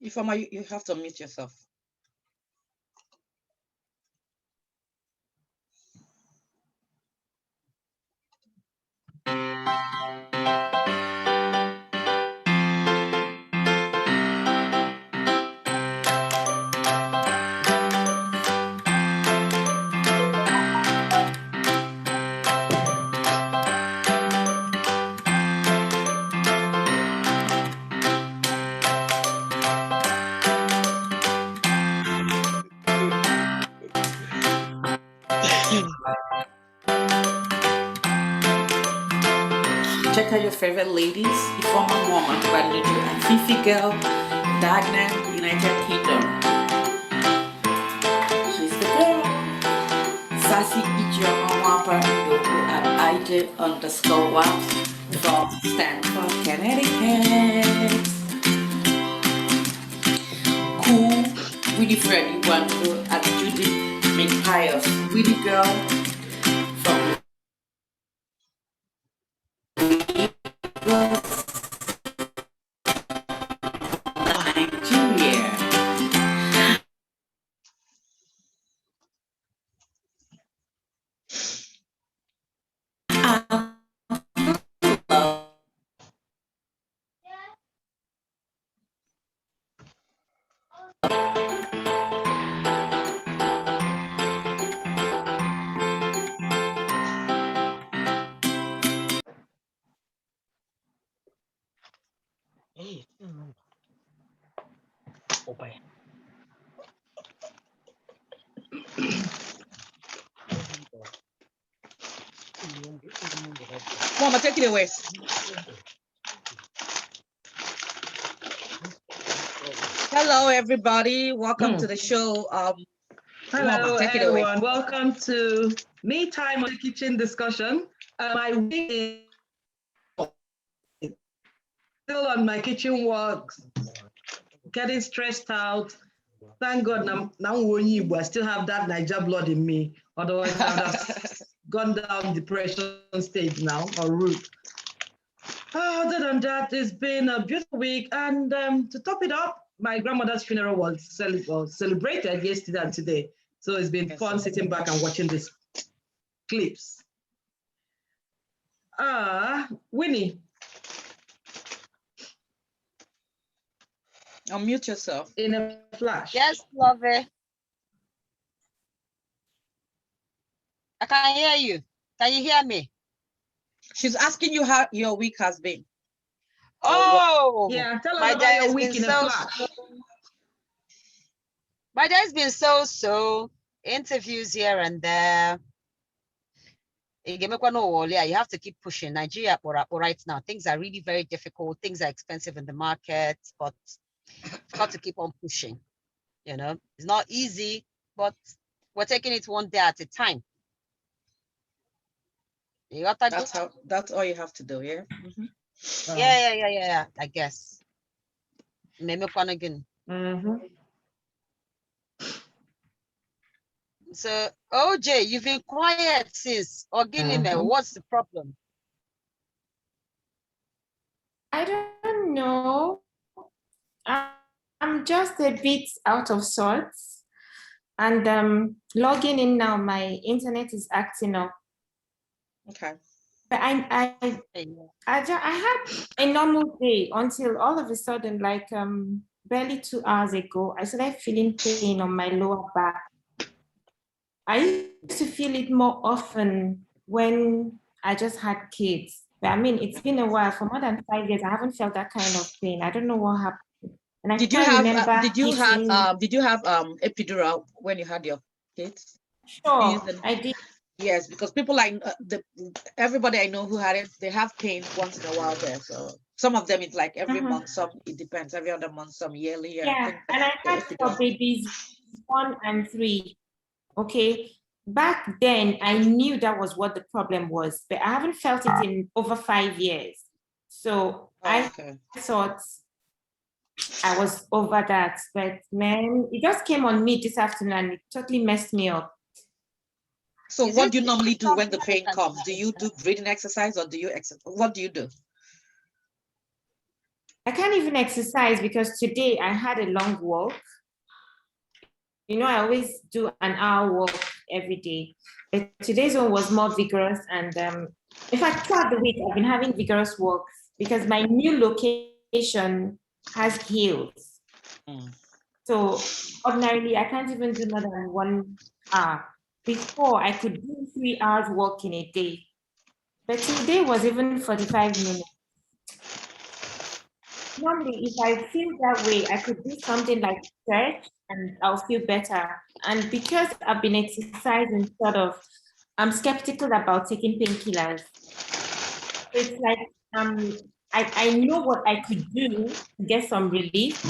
Ijeoma, you have to mute yourself. Check out your favorite ladies. Ijeoma Woman, Baluju, and Fifi Girl, Dagna, United Kingdom. She's the girl. Sassy Ijeoma Nwapa, Ndokwu, and Ije_Wa from Stanford, Connecticut. Cool, Winnie Freddie Wango, and Judy McPius. Winnie Girl from Nigeria. Hey, Oche. Mama, take it away. Hello, everybody. Welcome to the show. Hello, take it everyone. away. Welcome to Me Time on the Kitchen discussion. My week is still on my kitchen works, getting stressed out. Thank God now I still have that Niger blood in me. Otherwise, I would have gone down depression stage now or route. Other than that, it's been a beautiful week. And to top it up, my grandmother's funeral was celebrated yesterday and today. So it's been fun sitting back and watching these clips. Winnie. Unmute yourself. In a flash. Yes, love it. I can hear you. Can you hear me? She's asking you how your week has been. Oh, yeah. Tell us about your week in a flash. My day's been so interviews here and there. You have to keep pushing. Nigeria, right now, things are really very difficult. Things are expensive in the market, but you've got to keep on pushing. You know, it's not easy, but we're taking it one day at a time. That's all you have to do, yeah? Mm-hmm. Yeah, I guess. Mm-hmm. So, OJ, you've been quiet since. What's the problem? I don't know. I'm just a bit out of sorts. And logging in now, my internet is acting up. Okay. But I had a normal day until all of a sudden, like barely 2 hours ago, I started feeling pain on my lower back. I used to feel it more often when I just had kids. But I mean, it's been a while. For more than 5 years, I haven't felt that kind of pain. I don't know what happened. And I did you have epidural when you had your kids? Sure, I did. Yes, because people like everybody I know who had it, they have pain once in a while there. So some of them it's like every month, some it depends, every other month, some yearly. Yeah, and I had for babies 1 and 3. Okay, back then I knew that was what the problem was, but I haven't felt it in over 5 years. So I thought I was over that, but man, it just came on me this afternoon and it totally messed me up. So what do you normally do when the pain comes? Do you do breathing exercise or do you what do you do? I can't even exercise because today I had a long walk. You know, I always do an hour walk every day. But today's one was more vigorous. And in fact, throughout the week, I've been having vigorous walks because my new location has hills. So ordinarily, I can't even do more than 1 hour. Before, I could do 3 hours walk in a day. But today was even 45 minutes. Normally, if I feel that way, I could do something like stretch and I'll feel better. And because I've been exercising, I'm skeptical about taking painkillers. It's like I know what I could do to get some relief,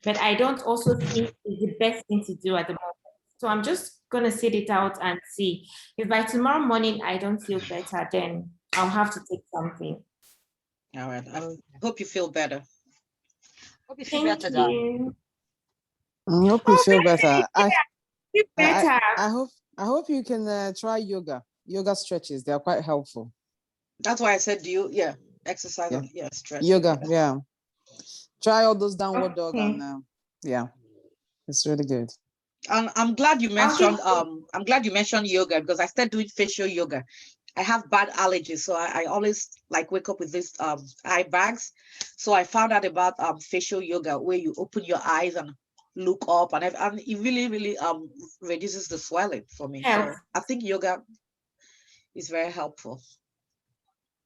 but I don't also think it's the best thing to do at the moment. So I'm just gonna sit it out and see. If by tomorrow morning I don't feel better, then I'll have to take something. All right. I hope you feel better. Hope you feel Thank better, darling. you. I hope you feel better. Feel better. I hope you can try yoga. Yoga stretches, they are quite helpful. That's why I said, exercise, stretch. Yoga, yeah. Try all those downward dog and yeah, it's really good. And I'm glad you mentioned yoga because I started doing facial yoga. I have bad allergies, so I always like wake up with these eye bags. So I found out about facial yoga where you open your eyes and look up, and it really, really reduces the swelling for me. So I think yoga is very helpful.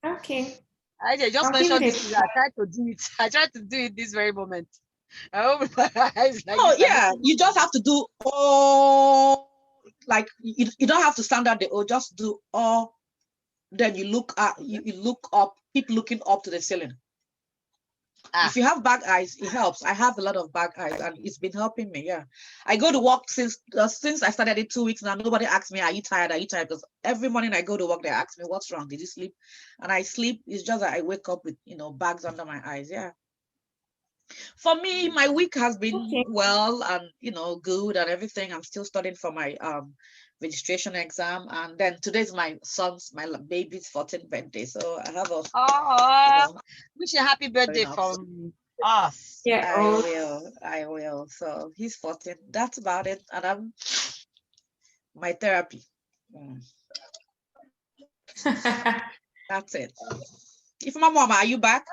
Okay. I just mentioned this. I tried to do it. I tried to do it this very moment. I open my eyes like you just have to do like you don't have to stand at the just do then you look at you look up, keep looking up to the ceiling. If you have bad eyes, it helps. I have a lot of bad eyes and it's been helping me. Yeah, I go to work since I started it 2 weeks now. Nobody asks me, are you tired, because every morning I go to work, they ask me, what's wrong, did you sleep? And I sleep. It's just that I wake up with bags under my eyes. Yeah, for me, my week has been well and good and everything. I'm still studying for my registration exam, and then today's my baby's 14th birthday, so I have wish a happy birthday from us. Yeah, I will. So he's 14. That's about it. And I'm my therapy. That's it. If my mama, are you back?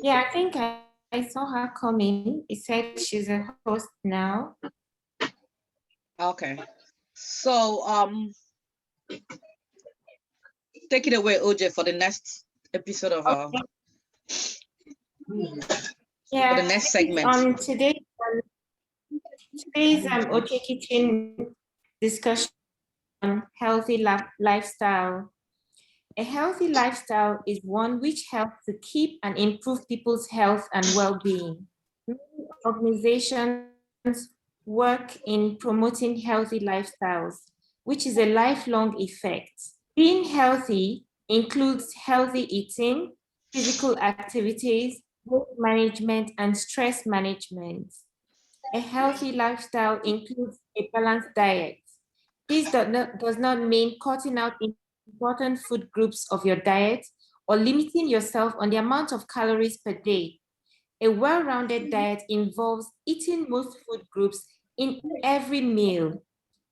Yeah, I think I saw her coming. It said she's a host now. Okay. So take it away, Oche, for the next episode of for the next segment. Today's Oche Kitchen discussion on healthy lifestyle. A healthy lifestyle is one which helps to keep and improve people's health and well-being. Many organizations work in promoting healthy lifestyles, which is a lifelong effect. Being healthy includes healthy eating, physical activities, weight management, and stress management. A healthy lifestyle includes a balanced diet. This does not mean cutting out important food groups of your diet or limiting yourself on the amount of calories per day. A well-rounded diet involves eating most food groups in every meal.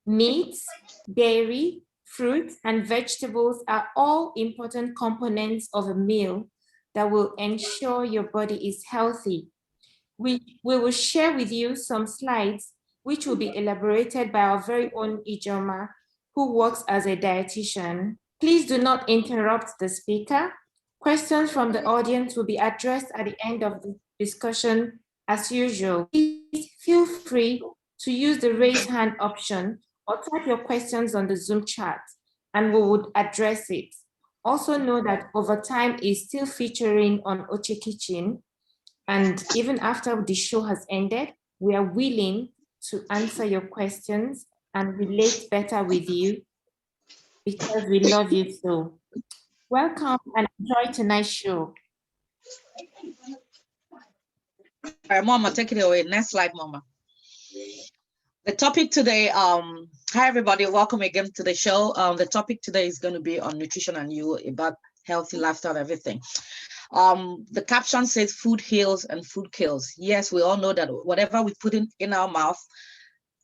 Meats, dairy, fruits, and vegetables are all important components of a meal that will ensure your body is healthy. We will share with you some slides which will be elaborated by our very own Ijeoma, who works as a dietitian. Please do not interrupt the speaker. Questions from the audience will be addressed at the end of the discussion as usual. Please feel free to use the raise hand option or type your questions on the Zoom chat and we would address it. Also know that Overtime is still featuring on Oche Kitchen, and even after the show has ended, we are willing to answer your questions and relate better with you because we love you so. Welcome and enjoy tonight's show. All right, Mama, take it away. Next slide, Mama. The topic today, hi everybody, welcome again to the show. The topic today is going to be on nutrition and you, about healthy lifestyle, everything. The caption says food heals and food kills. Yes, we all know that whatever we put in our mouth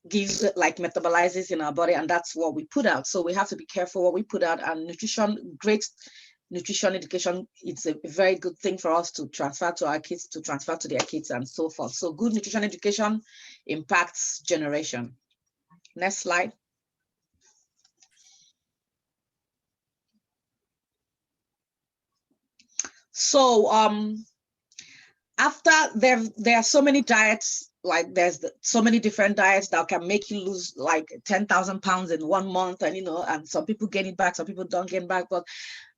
gives, like, metabolizes in our body, and that's what we put out. So we have to be careful what we put out. And nutrition, great nutrition education, it's a very good thing for us to transfer to our kids, to transfer to their kids, and so forth. So good nutrition education impacts generation. Next slide. So after there are so many diets, like there's so many different diets that can make you lose like 10,000 pounds in 1 month, and and some people gain it back, some people don't gain back. But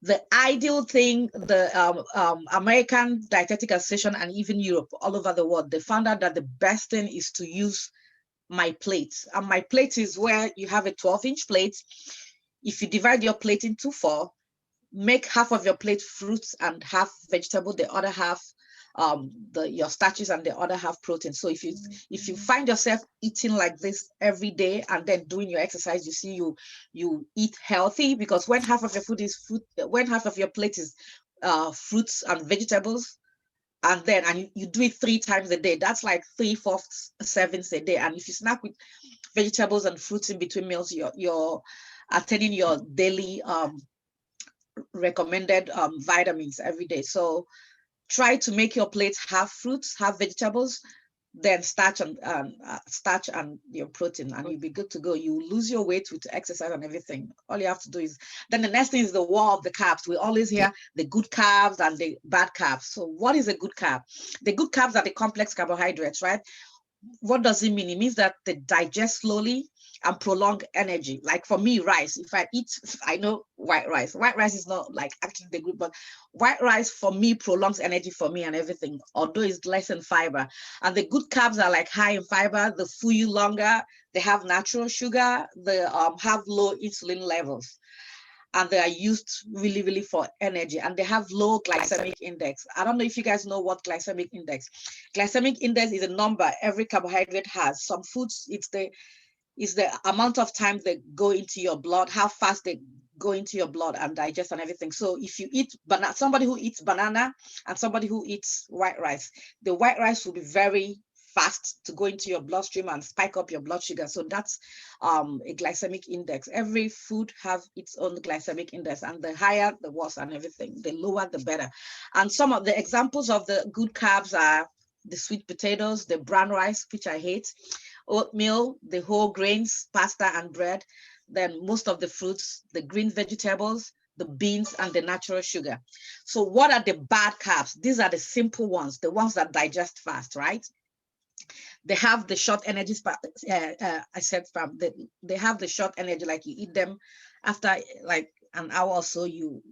the ideal thing, the American Dietetic Association and even Europe, all over the world, they found out that the best thing is to use my plate. And my plate is where you have a 12-inch plate. If you divide your plate into 4, make half of your plate fruits and half vegetable, the other half your starches, and the other half protein. So if you find yourself eating like this every day and then doing your exercise, you see you eat healthy, because when half of your food is fruit, when half of your plate is fruits and vegetables, and you do it 3 times a day, that's like 3/4 servings a day. And if you snack with vegetables and fruits in between meals, you're attaining your daily recommended vitamins every day. So try to make your plate half fruits, half vegetables, then starch and your protein, and you'll be good to go. You lose your weight with exercise and everything. All you have to do is, then the next thing is the war of the carbs. We always hear the good carbs and the bad carbs. So what is a good carb? The good carbs are the complex carbohydrates, right? What does it mean? It means that they digest slowly and prolong energy. Like for me, rice, if I eat, I know white rice is not like actually the good, but white rice for me prolongs energy for me and everything, although it's less in fiber. And the good carbs are like high in fiber, they fuel you longer, they have natural sugar, they have low insulin levels, and they are used really, really for energy, and they have low glycemic index. I don't know if you guys know what glycemic index. Glycemic index is a number every carbohydrate has. Some foods, it's the amount of time they go into your blood, how fast they go into your blood and digest and everything. So if you eat somebody who eats banana and somebody who eats white rice, the white rice will be very fast to go into your bloodstream and spike up your blood sugar. So that's a glycemic index. Every food have its own glycemic index, and the higher the worse and everything, the lower the better. And some of the examples of the good carbs are the sweet potatoes, the brown rice, which I hate, oatmeal, the whole grains, pasta and bread, then most of the fruits, the green vegetables, the beans, and the natural sugar. So what are the bad carbs? These are the simple ones, the ones that digest fast, right? They have the short energy, they have the short energy, like you eat them after like an hour or so, you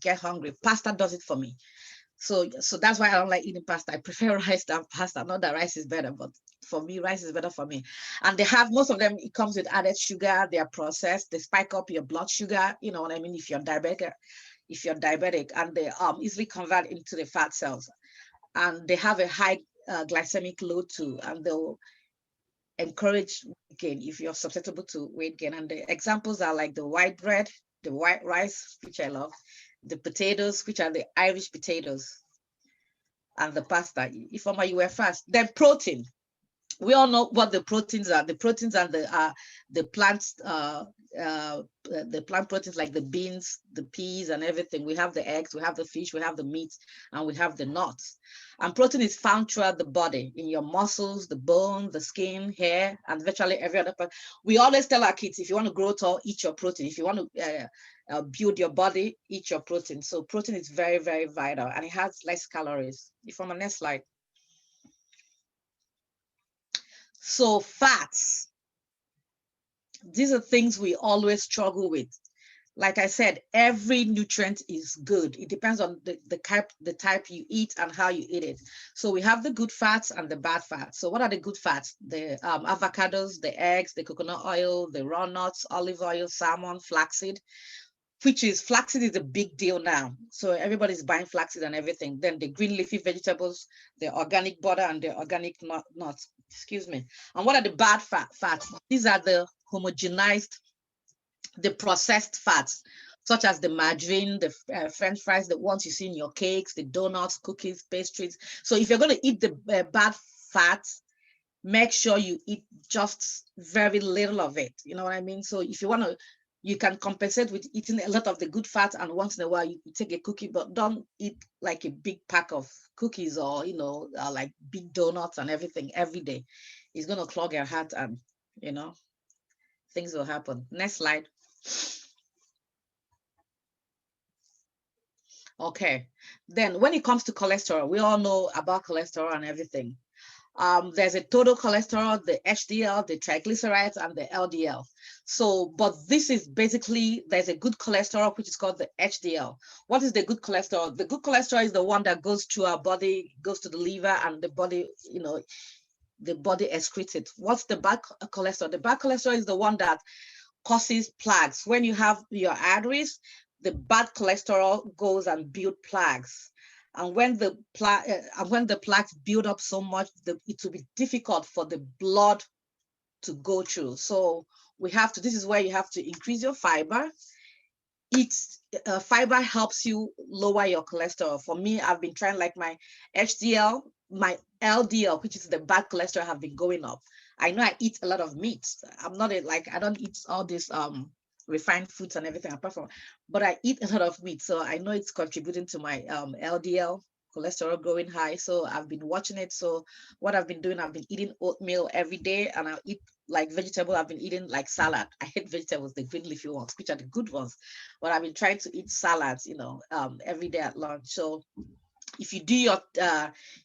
get hungry. Pasta does it for me. So that's why I don't like eating pasta. I prefer rice than pasta. Not that rice is better, but for me, rice is better for me. And they have, most of them, it comes with added sugar. They are processed. They spike up your blood sugar. You know what I mean? If you're diabetic, and they easily convert into the fat cells. And they have a high glycemic load too, and they'll encourage weight gain if you're susceptible to weight gain. And the examples are like the white bread, the white rice, which I love, the potatoes, which are the Irish potatoes, and the pasta. If you were fast, then protein. We all know what the proteins are. The proteins are the plants, the plant proteins, like the beans, the peas, and everything. We have the eggs, we have the fish, we have the meat, and we have the nuts. And protein is found throughout the body, in your muscles, the bone, the skin, hair, and virtually every other part. We always tell our kids, if you want to grow tall, eat your protein. If you want to build your body, eat your protein. So protein is very, very vital, and it has less calories. If on my next slide. So fats, these are things we always struggle with. Like I said, every nutrient is good. It depends on the type you eat and how you eat it. So we have the good fats and the bad fats. So what are the good fats? The avocados, the eggs, the coconut oil, the raw nuts, olive oil, salmon, flaxseed. Flaxseed is a big deal now. So everybody's buying flaxseed and everything. Then the green leafy vegetables, the organic butter, and the organic nuts. Excuse me. And what are the bad fats? These are the homogenized, the processed fats. such as the margarine, the French fries, the ones you see in your cakes, the donuts, cookies, pastries. So if you're going to eat the bad fats, make sure you eat just very little of it. You know what I mean? So if you want to, you can compensate with eating a lot of the good fats, and once in a while you take a cookie, but don't eat like a big pack of cookies or, you know, like big donuts and everything every day. It's going to clog your heart and, you know, things will happen. Next slide. Okay. Then when it comes to cholesterol, we all know about cholesterol and everything. There's a total cholesterol, the HDL, the triglycerides, and the LDL. So, but this is basically, there's a good cholesterol, which is called the HDL. What is the good cholesterol? The good cholesterol is the one that goes through our body, goes to the liver, and the body, you know, the body excretes it. What's the bad cholesterol? The bad cholesterol is the one that causes plaques. When you have your arteries, the bad cholesterol goes and build plaques. And when the plaques build up so much, it will be difficult for the blood to go through. So we have to, this is where you have to increase your fiber. Fiber helps you lower your cholesterol. For me, I've been trying, like my HDL, my LDL, which is the bad cholesterol, have been going up. I know I eat a lot of meat. I'm not I don't eat all this refined foods and everything apart from, but I eat a lot of meat. So I know it's contributing to my LDL cholesterol going high. So I've been watching it. So what I've been doing, I've been eating oatmeal every day, and I'll eat like vegetable. I've been eating like salad. I hate vegetables, the green leafy ones, which are the good ones. But I've been trying to eat salads, you know, every day at lunch. So if you do your,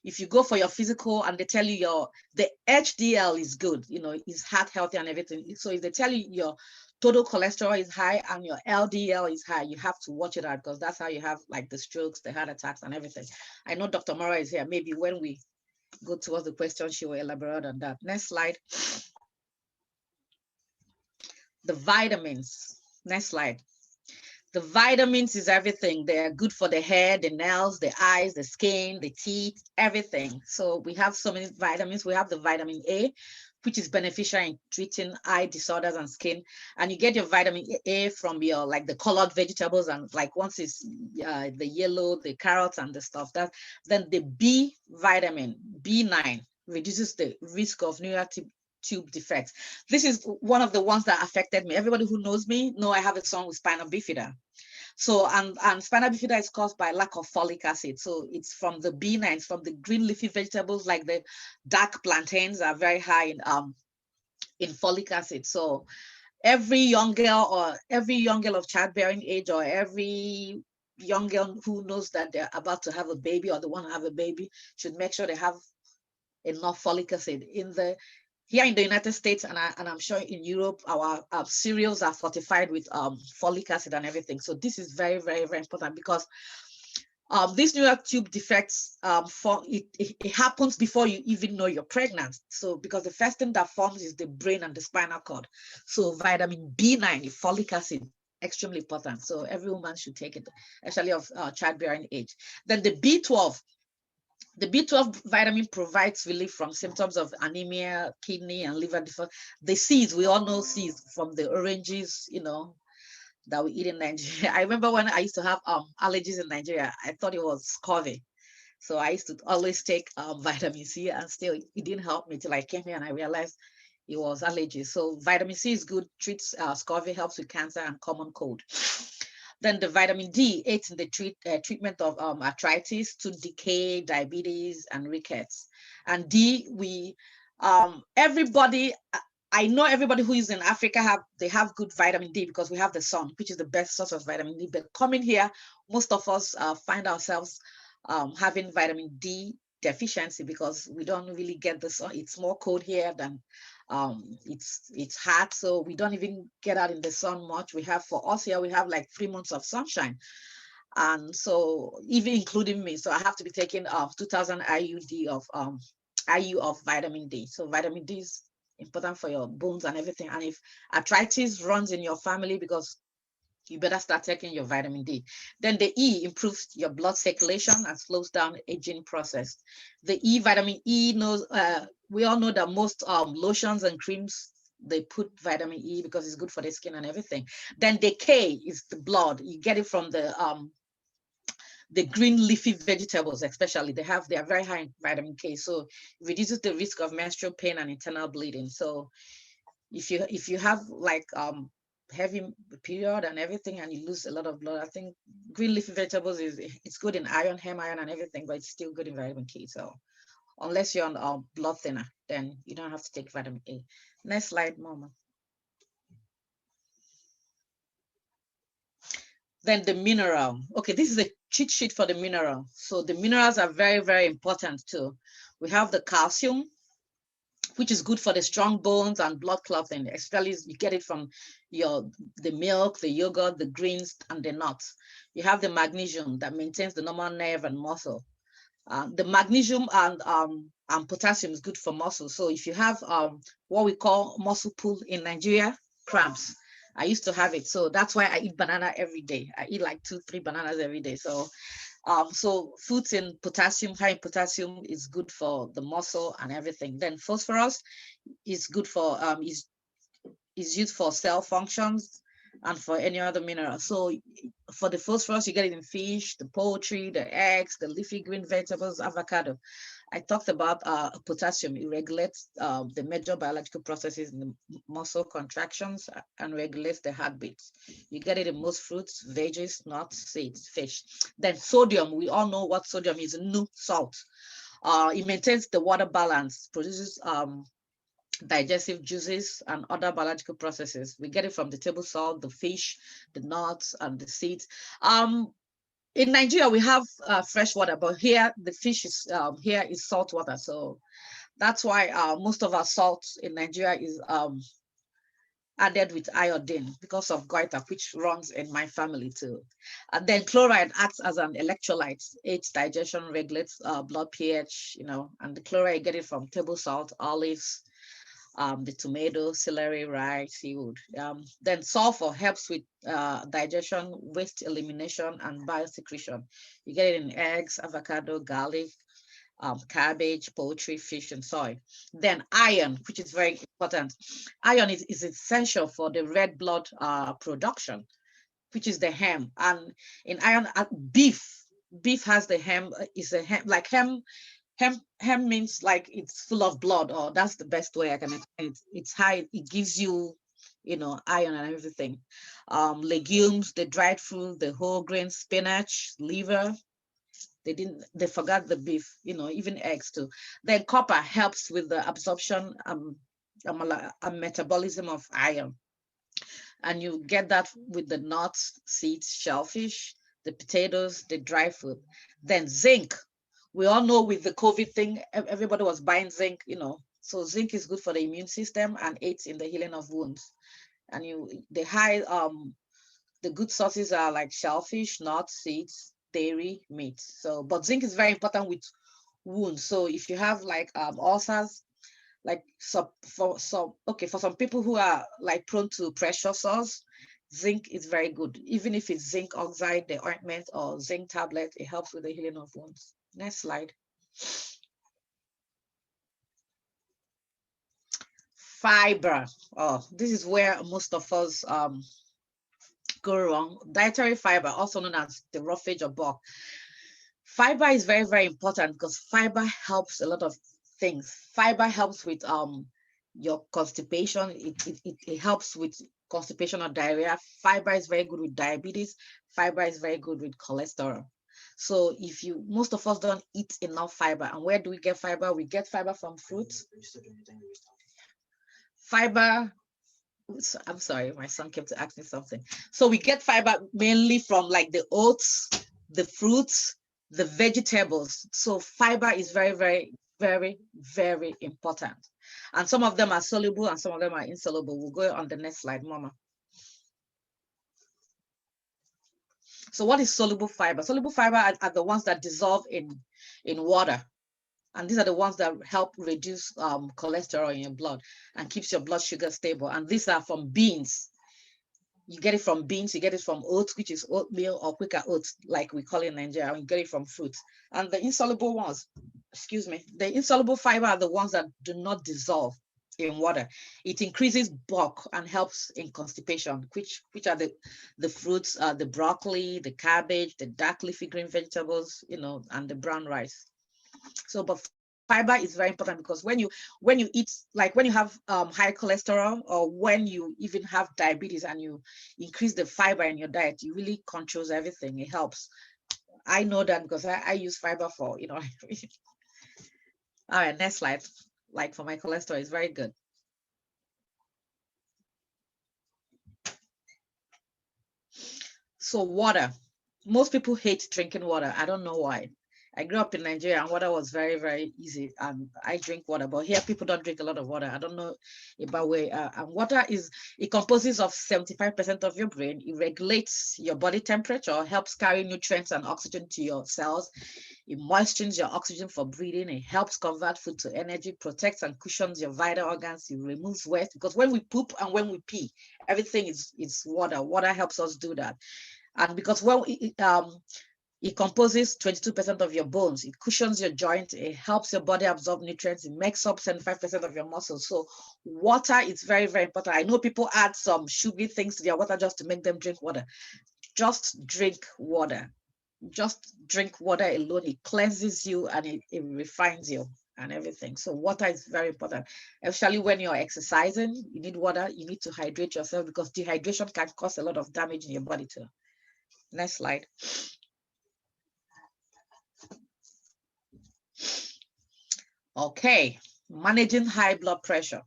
if you go for your physical and they tell you the HDL is good, you know, is heart healthy and everything. So if they tell you your total cholesterol is high and your LDL is high, you have to watch it out, because that's how you have like the strokes, the heart attacks and everything. I know Dr. Mora is here. Maybe when we go towards the question, she will elaborate on that. Next slide. The vitamins. Next slide. The vitamins is everything. They're good for the hair, the nails, the eyes, the skin, the teeth, everything. So we have so many vitamins. We have the vitamin A, which is beneficial in treating eye disorders and skin. And you get your vitamin A from your, like the colored vegetables, and like once it's the yellow, the carrots and the stuff. Then the B vitamin, B9, reduces the risk of neural tube defects. This is one of the ones that affected me. Everybody who knows me know I have a son with spina bifida. So, and spina bifida is caused by lack of folic acid. So it's from the B9, from the green leafy vegetables, like the dark plantains are very high in folic acid. So every young girl of childbearing age, or every young girl who knows that they're about to have a baby or they want to have a baby, should make sure they have enough folic acid. Here in the United States, and I'm sure in Europe, our cereals are fortified with folic acid and everything. So this is very, very, very important, because these neural tube defects, it happens before you even know you're pregnant. So because the first thing that forms is the brain and the spinal cord. So vitamin B9, folic acid, extremely important. So every woman should take it, especially of childbearing age. Then the B12. The B12 vitamin provides relief from symptoms of anemia, kidney, and liver defect. The seeds, we all know seeds from the oranges, you know, that we eat in Nigeria. I remember when I used to have allergies in Nigeria, I thought it was scurvy. So I used to always take vitamin C, and still it didn't help me till I came here and I realized it was allergies. So vitamin C is good, treats scurvy, helps with cancer and common cold. Then the vitamin D aids in the treatment of arthritis, tooth decay, diabetes, and rickets. And D, everybody, I know everybody who is in Africa have good vitamin D, because we have the sun, which is the best source of vitamin D. But coming here, most of us find ourselves having vitamin D deficiency, because we don't really get the sun. It's more cold here than it's hot, so we don't even get out in the sun much. For us here, we have like 3 months of sunshine, and so even including me, so I have to be taking 2000 IU of vitamin D. So vitamin D is important for your bones and everything. And if arthritis runs in your family, because you better start taking your vitamin D. Then the E improves your blood circulation and slows down aging process. The vitamin E knows, we all know that most lotions and creams they put vitamin E because it's good for the skin and everything. Then the K is the blood. You get it from the green leafy vegetables, especially. They are very high in vitamin K. So it reduces the risk of menstrual pain and internal bleeding. So if you have like heavy period and everything and you lose a lot of blood, I think green leafy vegetables it's good in iron, heme iron and everything, but it's still good in vitamin K. So unless you're on a blood thinner, then you don't have to take vitamin A. Next slide, Mama. Then the mineral. Okay, this is a cheat sheet for the mineral. So the minerals are very, very important too. We have the calcium, which is good for the strong bones and blood clotting, especially you get it from the milk, the yogurt, the greens, and the nuts. You have the magnesium that maintains the normal nerve and muscle. The magnesium and potassium is good for muscle. So if you have what we call muscle pull in Nigeria, cramps, I used to have it. So that's why I eat banana every day. I eat like 2-3 bananas every day. So foods in potassium, high in potassium is good for the muscle and everything. Then phosphorus is good for, is used for cell functions and for any other mineral. So for the phosphorus, you get it in fish, the poultry, the eggs, the leafy green vegetables, avocado. I talked about potassium. It regulates the major biological processes in the muscle contractions and regulates the heartbeats. You get it in most fruits, veggies, nuts, seeds, fish. Then sodium, we all know what sodium is, new salt. It maintains the water balance, produces digestive juices and other biological processes. We get it from the table salt, the fish, the nuts, and the seeds. In Nigeria, we have fresh water, but here the fish is here is salt water. So that's why most of our salt in Nigeria is added with iodine because of goiter, which runs in my family too. And then chloride acts as an electrolyte, aids digestion, regulates blood pH, and the chloride you get it from table salt, olives, the tomato, celery, rice, seaweed. Then sulfur helps with digestion, waste elimination, and biosecretion. You get it in eggs, avocado, garlic, cabbage, poultry, fish, and soy. Then iron, which is very important. Iron is essential for the red blood production, which is the hem. And in iron, beef has the hem, is a hem, like hem means like it's full of blood, or that's the best way I can explain it. It's high, it gives you, iron and everything. Legumes, the dried fruit, the whole grain, spinach, liver. They forgot the beef, even eggs too. Then copper helps with the absorption and metabolism of iron. And you get that with the nuts, seeds, shellfish, the potatoes, the dry food. Then zinc. We all know with the COVID thing, everybody was buying zinc, So zinc is good for the immune system and aids in the healing of wounds. And the good sources are like shellfish, nuts, seeds, dairy, meat. So, but zinc is very important with wounds. So if you have like ulcers, like for some people who are like prone to pressure sores, zinc is very good. Even if it's zinc oxide, the ointment, or zinc tablet, it helps with the healing of wounds. Next slide. Fiber. Oh, this is where most of us go wrong. Dietary fiber, also known as the roughage or bulk. Fiber is very, very important because fiber helps a lot of things. Fiber helps with your constipation. It helps with constipation or diarrhea. Fiber is very good with diabetes. Fiber is very good with cholesterol. So most of us don't eat enough fiber. And where do we get fiber? We get fiber from fruits. Fiber, I'm sorry, my son kept asking something. So we get fiber mainly from like the oats, the fruits, the vegetables. So fiber is very, very, very, very important. And some of them are soluble and some of them are insoluble. We'll go on the next slide, Mama. So what is soluble fiber? Soluble fiber are the ones that dissolve in water. And these are the ones that help reduce cholesterol in your blood and keeps your blood sugar stable. And these are from beans. You get it from beans, you get it from oats, which is oatmeal or quicker oats, like we call it in Nigeria, and you get it from fruits. And the insoluble ones, the insoluble fiber are the ones that do not dissolve. in water. It increases bulk and helps in constipation, which are the fruits, the broccoli, the cabbage, the dark leafy green vegetables, and the brown rice. So, but fiber is very important, because when you eat, like when you have high cholesterol, or when you even have diabetes and you increase the fiber in your diet, it really controls everything. It helps. I know that because I use fiber for, all right, next slide. Like for my cholesterol, it's very good. So water. Most people hate drinking water. I don't know why. I grew up in Nigeria and water was very, very easy. And I drink water, but here people don't drink a lot of water. I don't know about where. And water it composes of 75% of your brain. It regulates your body temperature, helps carry nutrients and oxygen to your cells. It moistens your oxygen for breathing. It helps convert food to energy, protects and cushions your vital organs. It removes waste, because when we poop and when we pee, everything is water. Water helps us do that. And because it composes 22% of your bones, it cushions your joint, it helps your body absorb nutrients, it makes up 75% of your muscles. So water is very, very important. I know people add some sugary things to their water just to make them drink water. Just drink water. Just drink water alone. It cleanses you and it refines you and everything. So water is very important, especially when you're exercising. You need water. You need to hydrate yourself, because dehydration can cause a lot of damage in your body too. Next slide. Okay, managing high blood pressure.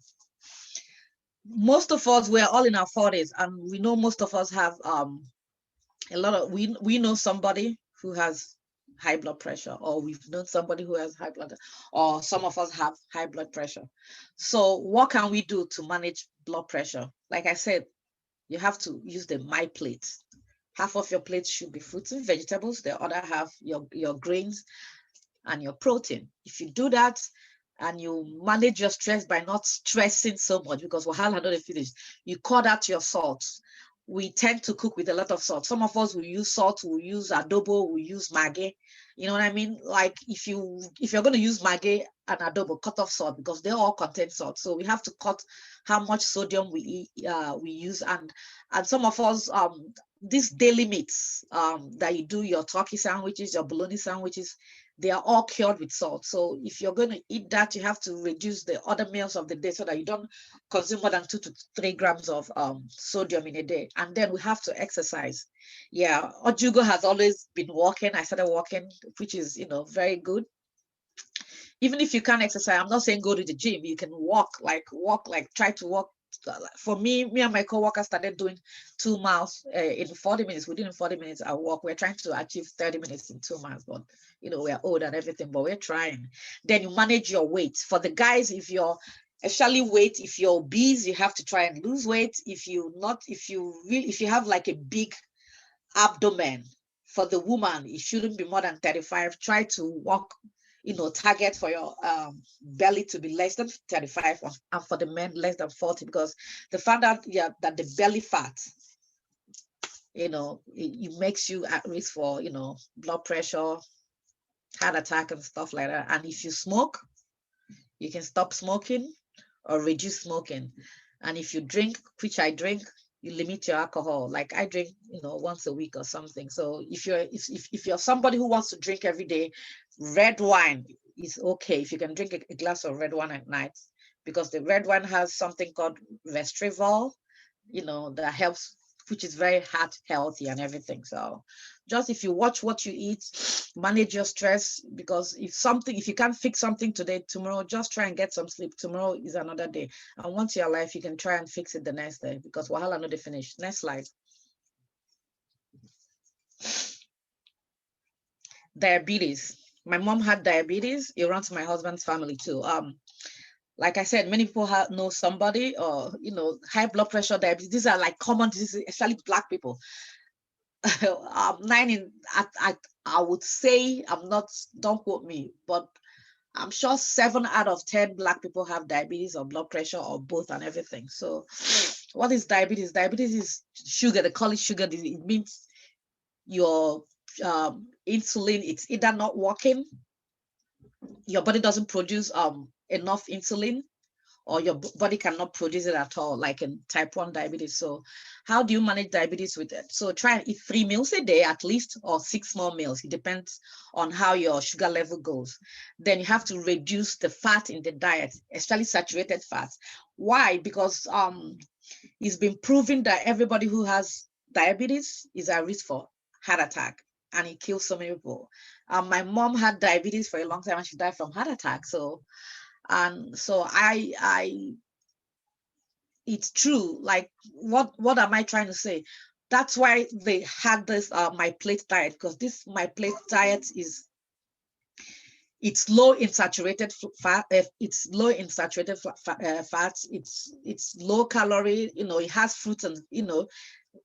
Most of us, we're all in our 40s, and we know most of us have we know somebody who has high blood pressure, or we've known somebody who has high blood, or some of us have high blood pressure. So what can we do to manage blood pressure? Like I said, you have to use the My Plate. Half of your plate should be fruits and vegetables. The other half, your grains and your protein. If you do that, and you manage your stress by not stressing so much, because wahala don't finish, you cut out your salt. We tend to cook with a lot of salt. Some of us will use salt, will use adobo, will use maggi. You know what I mean? Like if you're going to use maggi and adobo, cut off salt, because they all contain salt. So we have to cut how much sodium we use. And some of us, these daily meats that you do, your turkey sandwiches, your bologna sandwiches, they are all cured with salt. So if you're going to eat that, you have to reduce the other meals of the day so that you don't consume more than 2 to 3 grams of sodium in a day. And then we have to exercise. Yeah, Ojugo has always been walking. I started walking, which is, very good. Even if you can't exercise, I'm not saying go to the gym. You can walk, try to walk. For me and my co-worker started doing 2 miles in 40 minutes. Within 40 minutes, I walk. We're trying to achieve 30 minutes in 2 miles, but we're old and everything, but we're trying. Then you manage your weight. For the guys, if you're obese, you have to try and lose weight. If you have like a big abdomen, for the woman, it shouldn't be more than 35. Try to walk, target for your belly to be less than 35, and for the men less than 40, because the fact that the belly fat, it makes you at risk for blood pressure, heart attack, and stuff like that. And if you smoke, you can stop smoking or reduce smoking. And if you drink, which I drink, you limit your alcohol. Like I drink, once a week or something. So if you're somebody who wants to drink every day, red wine is okay. If you can drink a glass of red wine at night, because the red wine has something called resveratrol, that helps, which is very heart healthy and everything. So just if you watch what you eat, manage your stress, because if you can't fix something today, tomorrow, just try and get some sleep. Tomorrow is another day. And once you're alive, you can try and fix it the next day, because wahala no dey finish. Next slide. Diabetes. My mom had diabetes. It runs my husband's family too. Like I said, many people know somebody, or high blood pressure, diabetes. These are like common diseases, especially Black people. I would say, don't quote me, but I'm sure 7 out of 10 Black people have diabetes or blood pressure or both and everything. So what is diabetes? Diabetes is sugar. They call it sugar disease. It means your insulin, it's either not working, your body doesn't produce enough insulin, or your body cannot produce it at all, like in type 1 diabetes. So how do you manage diabetes with it? So try and eat 3 meals a day at least, or 6 more meals. It depends on how your sugar level goes. Then you have to reduce the fat in the diet, especially saturated fats. Why? Because it's been proven that everybody who has diabetes is at risk for heart attack, and it kills so many people. My mom had diabetes for a long time and she died from heart attack. So, and so it's true. Like, what am I trying to say? That's why they had this my plate diet, because this my plate diet it's low in saturated fat. It's low in saturated fats. It's low calorie. You know, it has fruits and, you know,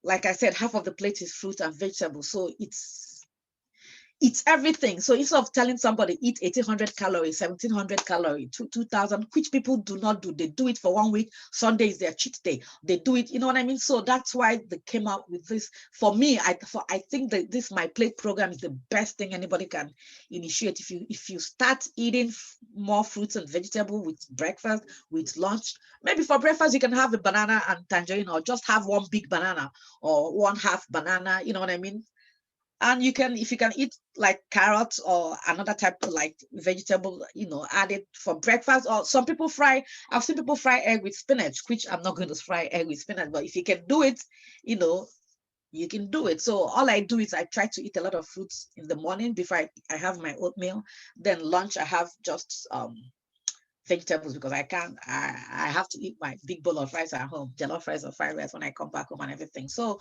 like I said, half of the plate is fruit and vegetables. So it's everything. So instead of telling somebody eat 1800 calories, 1700 calories, 2000, which people do not do, they do it for 1 week. Sunday is their cheat day. They do it, you know what I mean? So that's why they came out with this. For me, I think that this My Plate program is the best thing anybody can initiate. If you start eating more fruits and vegetables with breakfast, with lunch, maybe for breakfast you can have a banana and tangerine, or just have one big banana or one half banana, you know what I mean? And you can, if you can eat like carrots or another type of like vegetable, you know, add it for breakfast. Or some people I've seen people fry egg with spinach, which I'm not going to fry egg with spinach, but if you can do it, you know, you can do it. So all I do is I try to eat a lot of fruits in the morning before I have my oatmeal. Then lunch, I have just vegetables, because I have to eat my big bowl of rice at home, jollof rice or fried rice when I come back home and everything. So,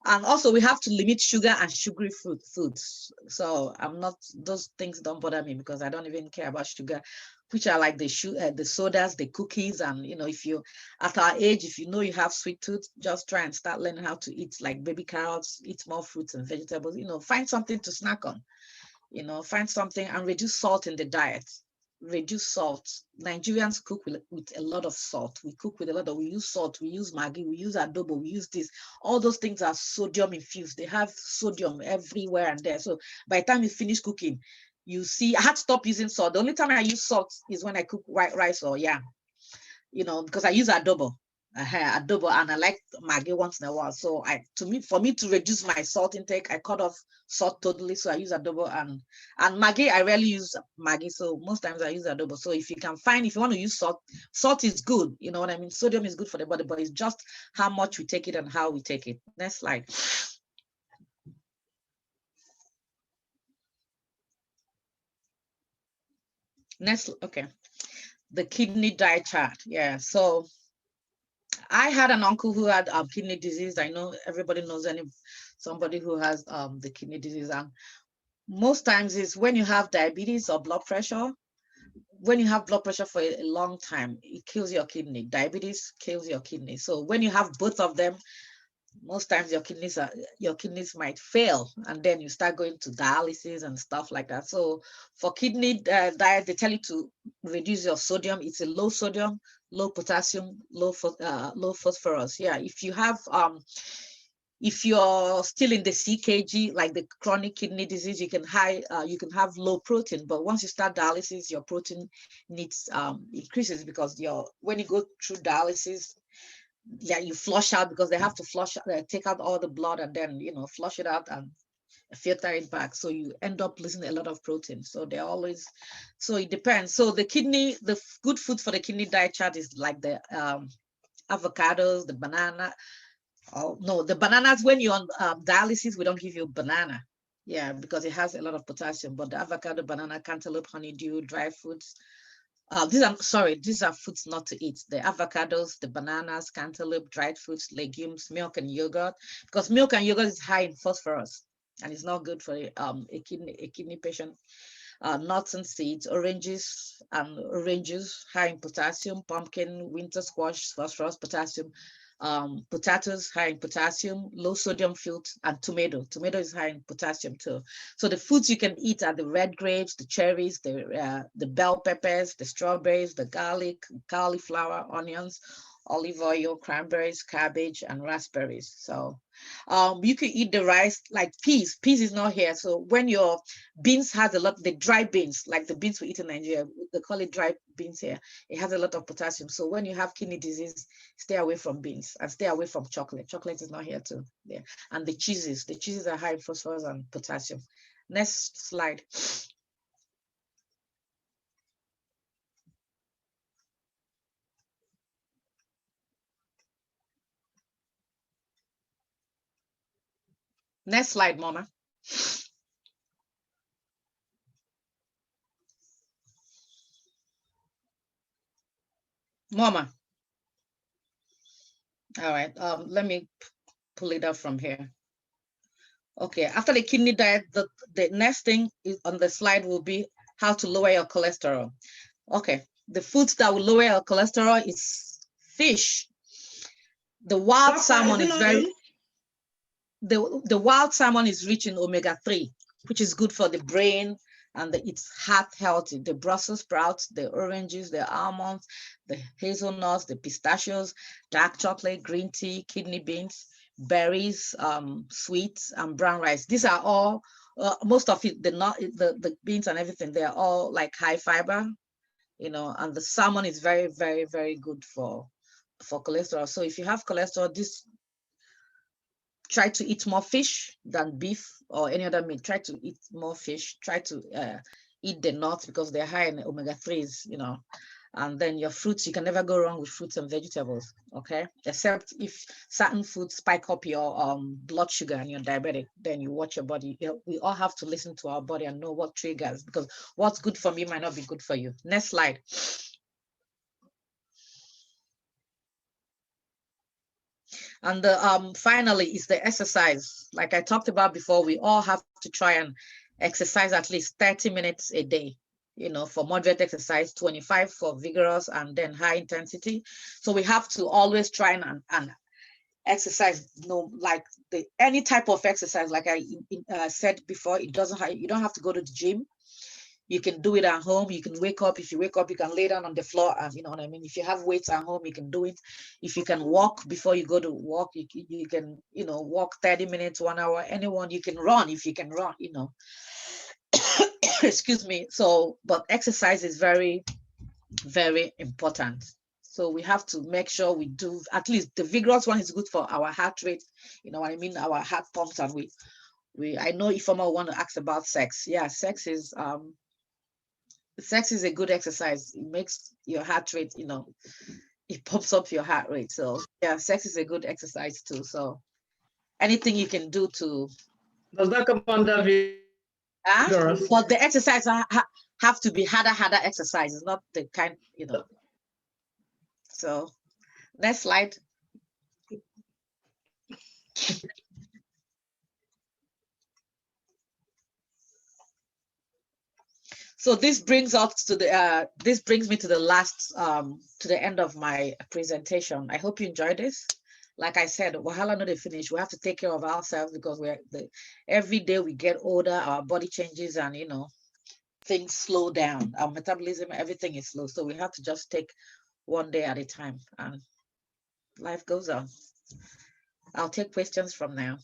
and also we have to limit sugar and sugary foods. So those things don't bother me, because I don't even care about sugar, which are like the sodas, the cookies. And, you know, if you, at our age, if you know you have sweet tooth, just try and start learning how to eat like baby carrots, eat more fruits and vegetables, you know, find something to snack on, you know, find something, and reduce salt in the diet. Reduce salt. Nigerians cook with a lot of salt. We cook with we use salt, we use Maggi, we use adobo, we use this. All those things are sodium infused. They have sodium everywhere and there. So by the time you finish cooking, you see, I had to stop using salt. The only time I use salt is when I cook white rice or yam, you know, because I use adobo. Adobo, and I like Maggi once in a while. So for me to reduce my salt intake, I cut off salt totally. So I use adobo and Maggi. I rarely use Maggi, so most times I use adobo. So if you want to use salt is good. You know what I mean? Sodium is good for the body, but it's just how much we take it and how we take it. Next slide. Next, okay. The kidney diet chart. Yeah. So I had an uncle who had kidney disease. I know everybody knows somebody who has the kidney disease. And most times is when you have diabetes or blood pressure. When you have blood pressure for a long time, it kills your kidney. Diabetes kills your kidney. So when you have both of them, most times your kidneys might fail, and then you start going to dialysis and stuff like that. So for kidney diet, they tell you to reduce your sodium. It's a low sodium, low potassium, low phosphorus. Yeah, if you have if you're still in the CKG, like the chronic kidney disease, you can have low protein. But once you start dialysis, your protein needs increases, because when you go through dialysis, yeah, you flush out, because they have to take out all the blood and then, you know, flush it out and filter it back. So you end up losing a lot of protein. So it depends. So the good food for the kidney diet chart is like the avocados, the banana. Oh no, the bananas, when you're on dialysis, we don't give you banana. Yeah, because it has a lot of potassium. But the avocado, banana, cantaloupe, honeydew, dry fruits. These are foods not to eat. The avocados, the bananas, cantaloupe, dried fruits, legumes, milk and yogurt. Because milk and yogurt is high in phosphorus, and it's not good for a kidney patient. Nuts and seeds, oranges high in potassium, pumpkin, winter squash, phosphorus, potassium. Potatoes high in potassium, low sodium fruit, and tomato is high in potassium too. So the foods you can eat are the red grapes, the cherries, the bell peppers, the strawberries, the garlic, cauliflower, onions. olive oil, cranberries, cabbage, and raspberries. So you can eat the rice like peas. Peas is not here. So when your beans has a lot, the dry beans, like the beans we eat in Nigeria, they call it dry beans here. It has a lot of potassium. So when you have kidney disease, stay away from beans and stay away from chocolate. Chocolate is not here too. Yeah. And the cheeses are high in phosphorus and potassium. Next slide. Next slide, Mama. Mama. All right, let me pull it up from here. Okay, after the kidney diet, the next thing is on the slide will be how to lower your cholesterol. Okay, the foods that will lower your cholesterol is fish. The wild salmon is very, the wild salmon is rich in omega-3, which is good for the brain and it's heart healthy. The Brussels sprouts, the oranges, the almonds, the hazelnuts, the pistachios, dark chocolate, green tea, kidney beans, berries, sweets, and brown rice. These are all, most of it, the beans and everything, they are all like high fiber, you know, and the salmon is very, very, very good for cholesterol. So if you have cholesterol, try to eat more fish than beef or any other meat. Try to eat more fish. Try to eat the nuts because they're high in omega-3s, you know. And then your fruits, you can never go wrong with fruits and vegetables, okay? Except if certain foods spike up your blood sugar and you're diabetic, then you watch your body. You know, we all have to listen to our body and know what triggers, because what's good for me might not be good for you. Next slide. And the finally is the exercise. Like I talked about before, we all have to try and exercise at least 30 minutes a day, you know, for moderate exercise, 25 for vigorous, and then high intensity. So we have to always try and exercise, you know, like any type of exercise. Like I said before, you don't have to go to the gym. You can do it at home. You can wake up. If you wake up, you can lay down on the floor. And you know what I mean? If you have weights at home, you can do it. If you can walk before you go to walk, you can, you know, walk 30 minutes, 1 hour. Anyone, you can run if you can run, you know. Excuse me. So, but exercise is very, very important. So we have to make sure we do, at least the vigorous one is good for our heart rate. You know what I mean? Our heart pumps, and I know Ijeoma want to ask about sex. Yeah, sex is a good exercise. It makes your heart rate, you know, it pumps up your heart rate. So yeah, sex is a good exercise too. So anything you can do to. Does that come under vigorous? But the exercise have to be harder exercises, not the kind, you know. So next slide. So this brings us to the this brings me to the last to the end of my presentation. I hope you enjoyed this. Like I said, wahala no dey finish. We have to take care of ourselves because every day we get older, our body changes, and you know, things slow down. Our metabolism, everything is slow. So we have to just take one day at a time, and life goes on. I'll take questions from now.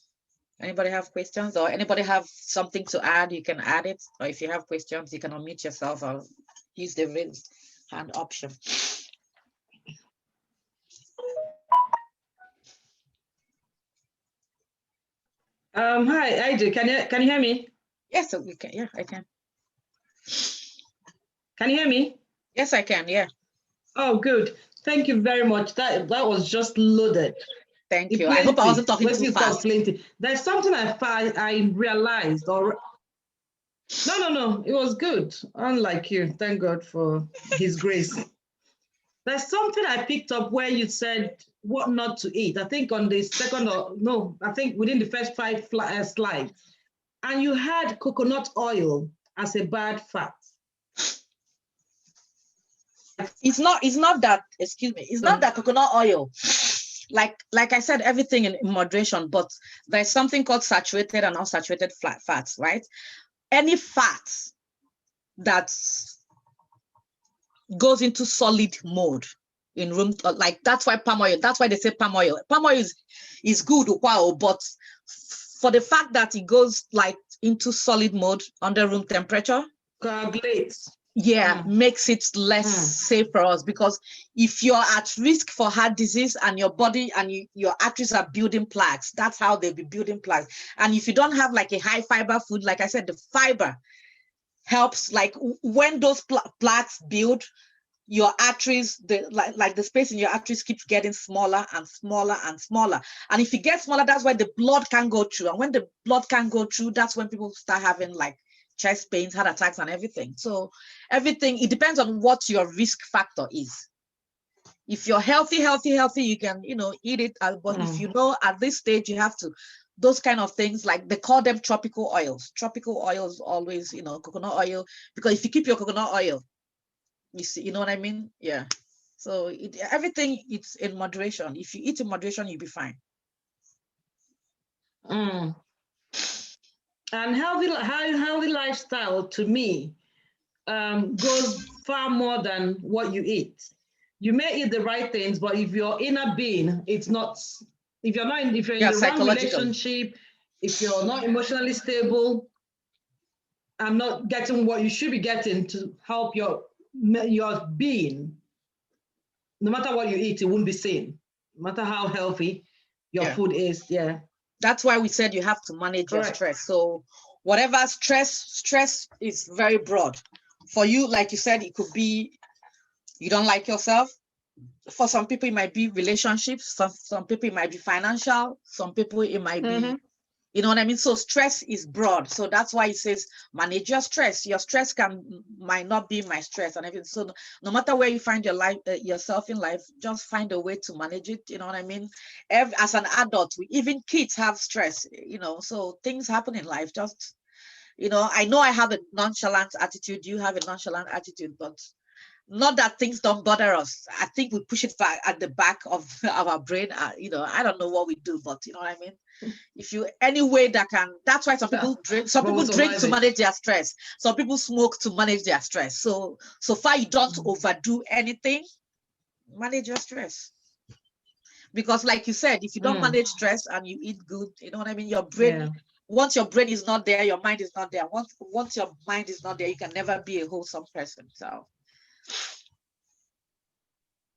Anybody have questions, or anybody have something to add? You can add it, or if you have questions, you can unmute yourself or use the raise hand option. Hi, Ije, can you hear me? Yes, so we can. Yeah, I can. Can you hear me? Yes, I can. Yeah. Oh, good. Thank you very much. That was just loaded. Thank you. I hope I wasn't talking too fast. Plenty. There's something I realized, or no, it was good. Unlike you, thank God for His grace. There's something I picked up where you said what not to eat. I think on the second I think within the first 5 slides, and you had coconut oil as a bad fat. It's not that. Excuse me. It's not that coconut oil. Like I said, everything in moderation, but there's something called saturated and unsaturated fats, right? Any fat that goes into solid mode in room, like that's why palm oil, that's why they say palm oil. Palm oil is good, wow, but for the fact that it goes like into solid mode under room temperature, coagulates. yeah, makes it less safe for us, because if you're at risk for heart disease and your body and your arteries are building plaques, that's how they'll be building plaques. And if you don't have like a high fiber food, like I said, the fiber helps, like when those plaques build, your arteries, like the space in your arteries keeps getting smaller and smaller and smaller. And if it gets smaller, that's why the blood can go through. And when the blood can go through, that's when people start having like chest pains, heart attacks, and everything. So everything, it depends on what your risk factor is. If you're healthy, you can, eat it. But if you know at this stage, you have to, those kind of things, like they call them tropical oils. Tropical oils always, coconut oil, because if you keep your coconut oil, you see, you know what I mean? Yeah. So everything, it's in moderation. If you eat in moderation, you'll be fine. And healthy lifestyle to me goes far more than what you eat. You may eat the right things, but if your inner being, it's not. If you're in the wrong relationship, if you're not emotionally stable, and not getting what you should be getting to help your being, no matter what you eat, it won't be sane. No matter how healthy your food is, That's why we said you have to manage your stress. So whatever stress is very broad. For you, like you said, it could be you don't like yourself. For some people, it might be relationships. Some people, it might be financial. Some people, it might be, you know what I mean? So stress is broad. So that's why it says manage your stress. Your stress might not be my stress and everything. So no matter where you find your life, yourself in life, just find a way to manage it. You know what I mean? As an adult, even kids have stress, so things happen in life. Just, I know I have a nonchalant attitude. You have a nonchalant attitude, but not that things don't bother us. I think we push it back at the back of our brain. I don't know what we do, but you know what I mean? If you, any way that can, that's why some people drink. Some people drink to manage their stress. Some people smoke to manage their stress. So far you don't overdo anything, manage your stress. Because like you said, if you don't manage stress and you eat good, you know what I mean? Your brain, once your brain is not there, your mind is not there. Once your mind is not there, you can never be a wholesome person. So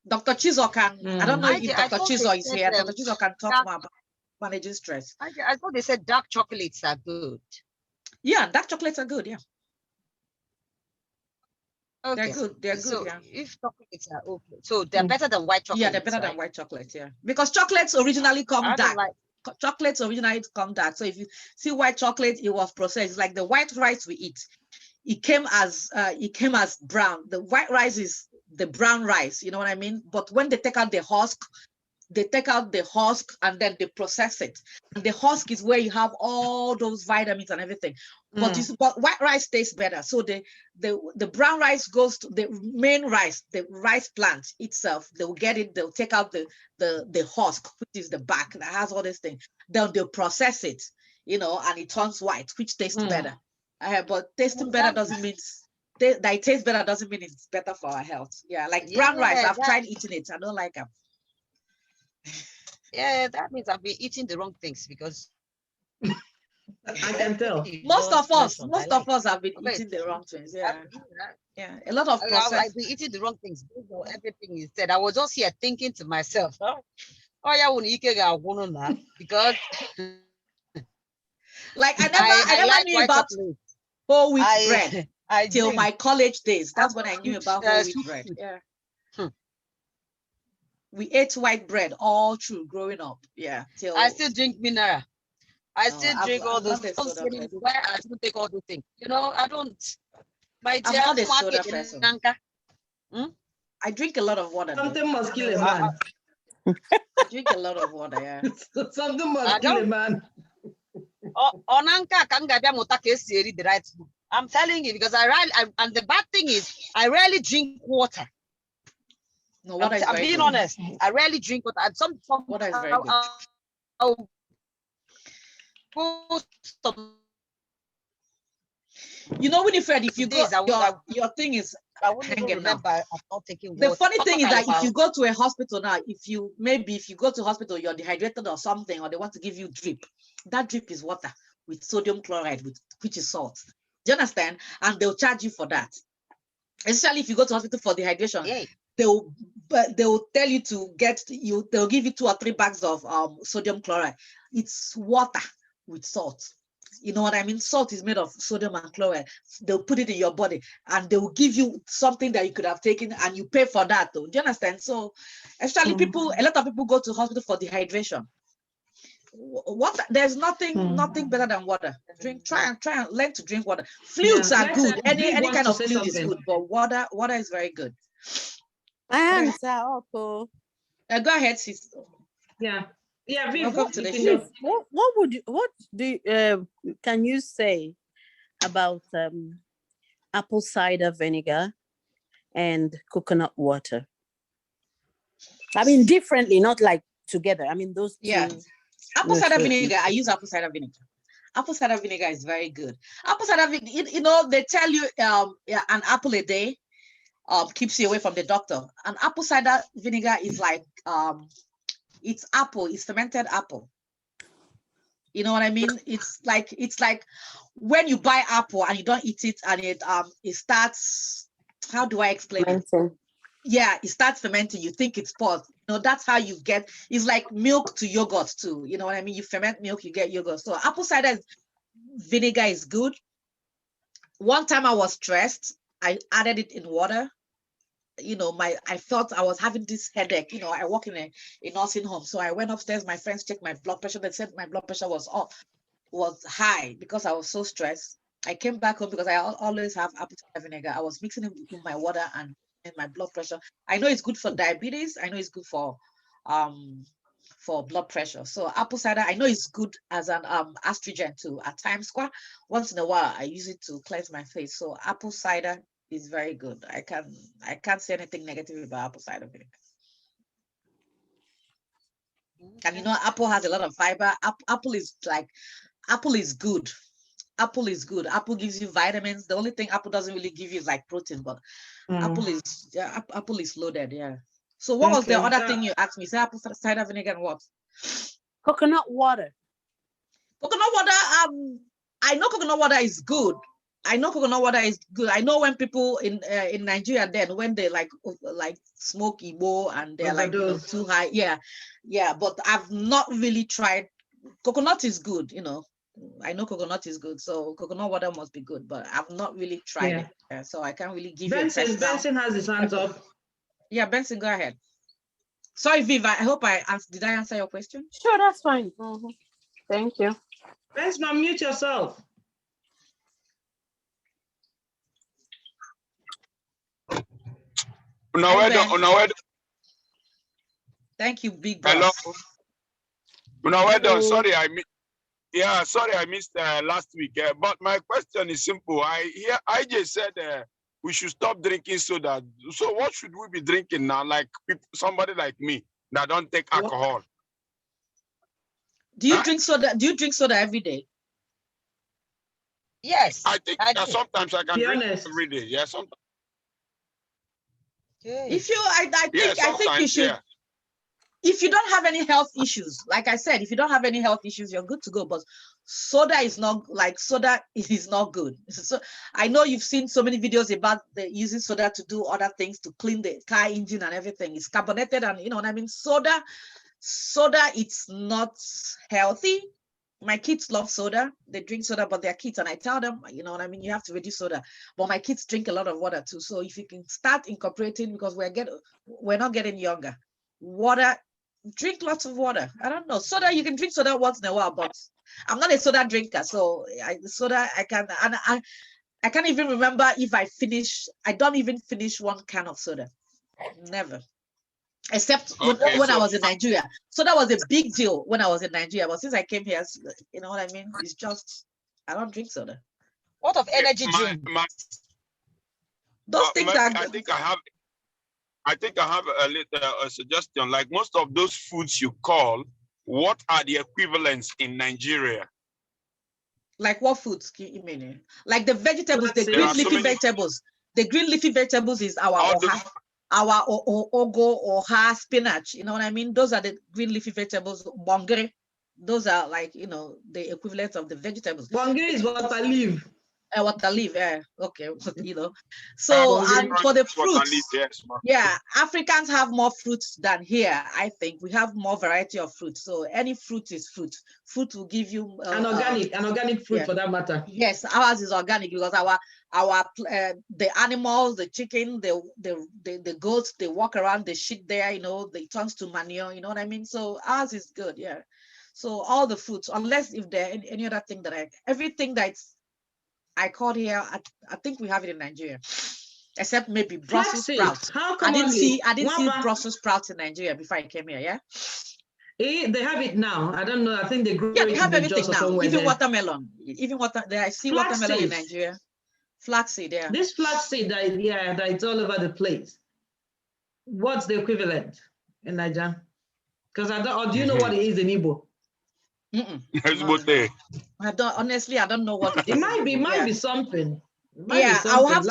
Dr. Chizo can, I don't know if Dr. Chizo is here. Dr. Chizo can talk more about managing stress. I thought they said dark chocolates are good. Yeah, dark chocolates are good, yeah. Okay. They're good. They're good, so yeah. If chocolates are okay, so they're better than white chocolates. Yeah, they're better than white chocolates, yeah. Because chocolates originally come dark. Chocolates originally come dark. So if you see white chocolate, it was processed. It's like the white rice we eat. It came as brown. The white rice is the brown rice, you know what I mean? But when they take out the husk, and then they process it. And the husk is where you have all those vitamins and everything. But white rice tastes better. So the brown rice goes to the main rice, the rice plant itself. They'll get it, they'll take out the husk, which is the back that has all these things. Then they'll process it, and it turns white, which tastes better. But tasting better doesn't mean that it tastes better, doesn't mean it's better for our health. Yeah, like brown rice, I've tried eating it. I don't like them. Yeah, that means I've been eating the wrong things, because I can tell. Most of us have been eating the wrong things. Yeah. Yeah. A lot of processed. I've been eating the wrong things. Everything you said. I was just here thinking to myself, because like I never knew about whole wheat bread till my college days. That's when I knew about whole wheat bread. Yeah. We ate white bread all through growing up. Yeah. I still drink mineral. I still drink all those things. Why I still take all those things? I don't. My dear, I'm not a soda person. I drink a lot of water. Something must kill a man. I drink a lot of water, yeah. Something must kill a man. The right food. I'm telling you, because and the bad thing is I rarely drink water. No, water I'm being honest. I rarely drink water. And water is very good. Winifred, if you go, your thing is I wouldn't even hanging now. remember I'm not taking The water. funny thing is that if About- you go to a hospital now, if you go to hospital, you're dehydrated or something, or they want to give you drip, that drip is water with sodium chloride, which is salt. Do you understand? And they'll charge you for that. Especially if you go to hospital for dehydration, Yay. they'll tell you to they'll give you 2 or 3 bags of sodium chloride. It's water with salt. You know what I mean? Salt is made of sodium and chloride. They'll put it in your body and they will give you something that you could have taken, and you pay for that though. Do you understand? So especially a lot of people go to hospital for dehydration. There's nothing better than water. Try and learn to drink water. Fluids are good. Any kind of fluid is good, but water is very good. Go ahead, sis. Yeah, welcome to the show. Can you say about apple cider vinegar and coconut water? I mean, differently, not like together. I mean, those two. Yeah. Apple cider vinegar, I use apple cider vinegar. Apple cider vinegar is very good. Apple cider vinegar, they tell you an apple a day keeps you away from the doctor. And apple cider vinegar is like, it's fermented apple. You know what I mean? It's like when you buy apple and you don't eat it, and it starts, how do I explain it? Yeah, it starts fermenting. You think it's pot. That's how you get. It's like milk to yogurt too. You know what I mean? You ferment milk, you get yogurt. So apple cider vinegar is good. One time I was stressed, I added it in water. I felt I was having this headache. I work in a nursing home, so I went upstairs. My friends checked my blood pressure. They said my blood pressure was high because I was so stressed. I came back home because I always have apple cider vinegar. I was mixing it with my water and my blood pressure. I know it's good for diabetes. I know it's good for blood pressure. So apple cider, I know it's good as an astringent too. At times, once in a while, I use it to cleanse my face. So apple cider is very good. I can't say anything negative about apple cider vinegar. And apple has a lot of fiber. Apple is good. Apple is good. Apple gives you vitamins. The only thing apple doesn't really give you is like protein, but apple is loaded. Yeah. So what was the other thing you asked me? Say apple cider vinegar and what? Coconut water. Coconut water. I know coconut water is good. I know when people in Nigeria, then when they like smoke Igbo and they're like too high. Yeah. But I've not really tried. Coconut is good. I know coconut is good, so coconut water must be good, but I've not really tried it. So I can't really give you a test now. Benson has his hands up. Yeah, Benson, go ahead. Sorry, Viva. I hope did I answer your question? Sure, that's fine. Thank you. Benson, unmute yourself. Thank you, big boss. Hello. Sorry, I missed last week. But my question is simple. IJ said we should stop drinking soda. So what should we be drinking now? Like somebody like me that don't take alcohol. Do you drink soda? Do you drink soda every day? Yes. I think sometimes I can drink every day. Yeah, sometimes. If you, I think you should. Yeah. If you don't have any health issues, like I said, if you don't have any health issues, you're good to go. But soda is not good. So I know you've seen so many videos about using soda to do other things, to clean the car engine and everything. It's carbonated, and you know what I mean. Soda, it's not healthy. My kids love soda. They drink soda, but they're kids, and I tell them, you know what I mean, you have to reduce soda. But my kids drink a lot of water too. So if you can start incorporating, because we're not getting younger. Water, drink lots of water. I don't know. Soda, you can drink soda once in a while, but I'm not a soda drinker. So I can't even remember if I don't even finish one can of soda. Never. Except when I was in Nigeria. So that was a big deal when I was in Nigeria. But since I came here, you know what I mean? It's just, I don't drink soda. What of energy drink? Those things are good. I think I have a suggestion. Like most of those foods you call, what are the equivalents in Nigeria? Like what foods you mean? Like the vegetables, the green leafy vegetables. The green leafy vegetables is our oha, our ogo, oha, spinach. You know what I mean? Those are the green leafy vegetables. Bongre, those are like, you know, the equivalent of the vegetables. Bongre is water leaf. Water leaf, yeah, okay, you know. So for the fruits, yeah, Africans have more fruits than here. I think we have more variety of fruits. So any fruit is fruit. Fruit will give you an organic fruit, yeah, for that matter. Yes, ours is organic because our the animals, the chicken, the goats, they walk around, they shit there, you know, they turns to manure. You know what I mean? So ours is good, yeah. So all the fruits, unless if there any other thing that everything that's I caught here, I think we have it in Nigeria, except maybe Brussels sprouts. I didn't see Brussels sprouts in Nigeria before I came here. Yeah, they have it now. I don't know. I think they grow. Yeah, they have everything now. Even watermelon. Even I see watermelon in Nigeria. Flaxseed, yeah. This flaxseed, that it's all over the place. What's the equivalent in Nigeria? Because I don't. Or do you know what it is in Igbo? I don't know what it is. It might be something. I'll have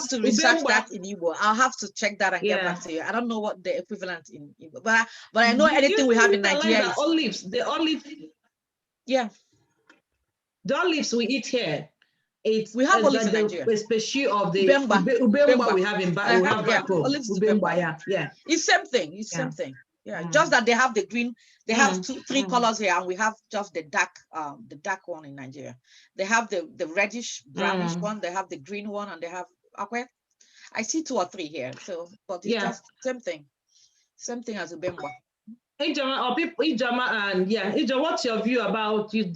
to research that in Igbo. I'll have to check that and get back to you. I don't know what the equivalent in Igbo, but I know anything we have in Nigeria is olives. The olive. Yeah. The olives we eat here. We have olives in Nigeria. A species of the Ubemba we have in olives. Yeah. It's same thing. It's same thing. Yeah, just that they have the green, they have three colors here, and we have just the dark one in Nigeria. They have the reddish brownish one, they have the green one, and they have I see 2 or 3 here. So, but it's just same thing as Ubemba. Ijeoma, and Ijeoma, what's your view about you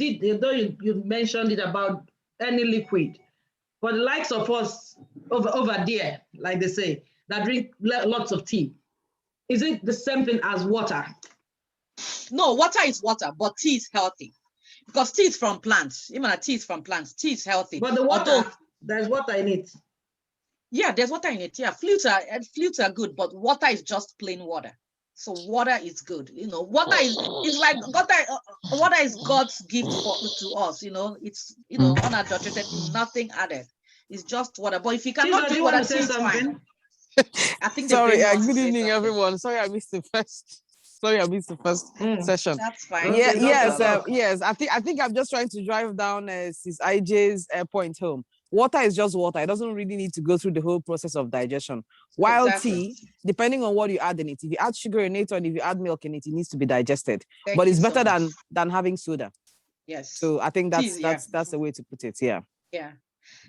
mentioned it about any liquid, for the likes of us over there, like they say, that drink lots of tea? Is it the same thing as water? No, water is water, but tea is healthy because tea is from plants. Even tea is from plants. Tea is healthy. But the water, there's water in it. Yeah, there's water in it. Yeah, flutes are good, but water is just plain water. So water is good. You know, water is like water is God's gift to us. You know, it's unadulterated, nothing added. It's just water. But if you cannot drink water, tea is fine. I think sorry, good evening, everyone. Sorry, I missed the first. Session. That's fine. Yeah, yes. I think I'm just trying to drive down Sis IJ's point home. Water is just water. It doesn't really need to go through the whole process of digestion. While tea, depending on what you add in it, if you add sugar in it or if you add milk in it, it needs to be digested. But it's better than having soda. Yes. So I think that's the way to put it. Yeah. Yeah.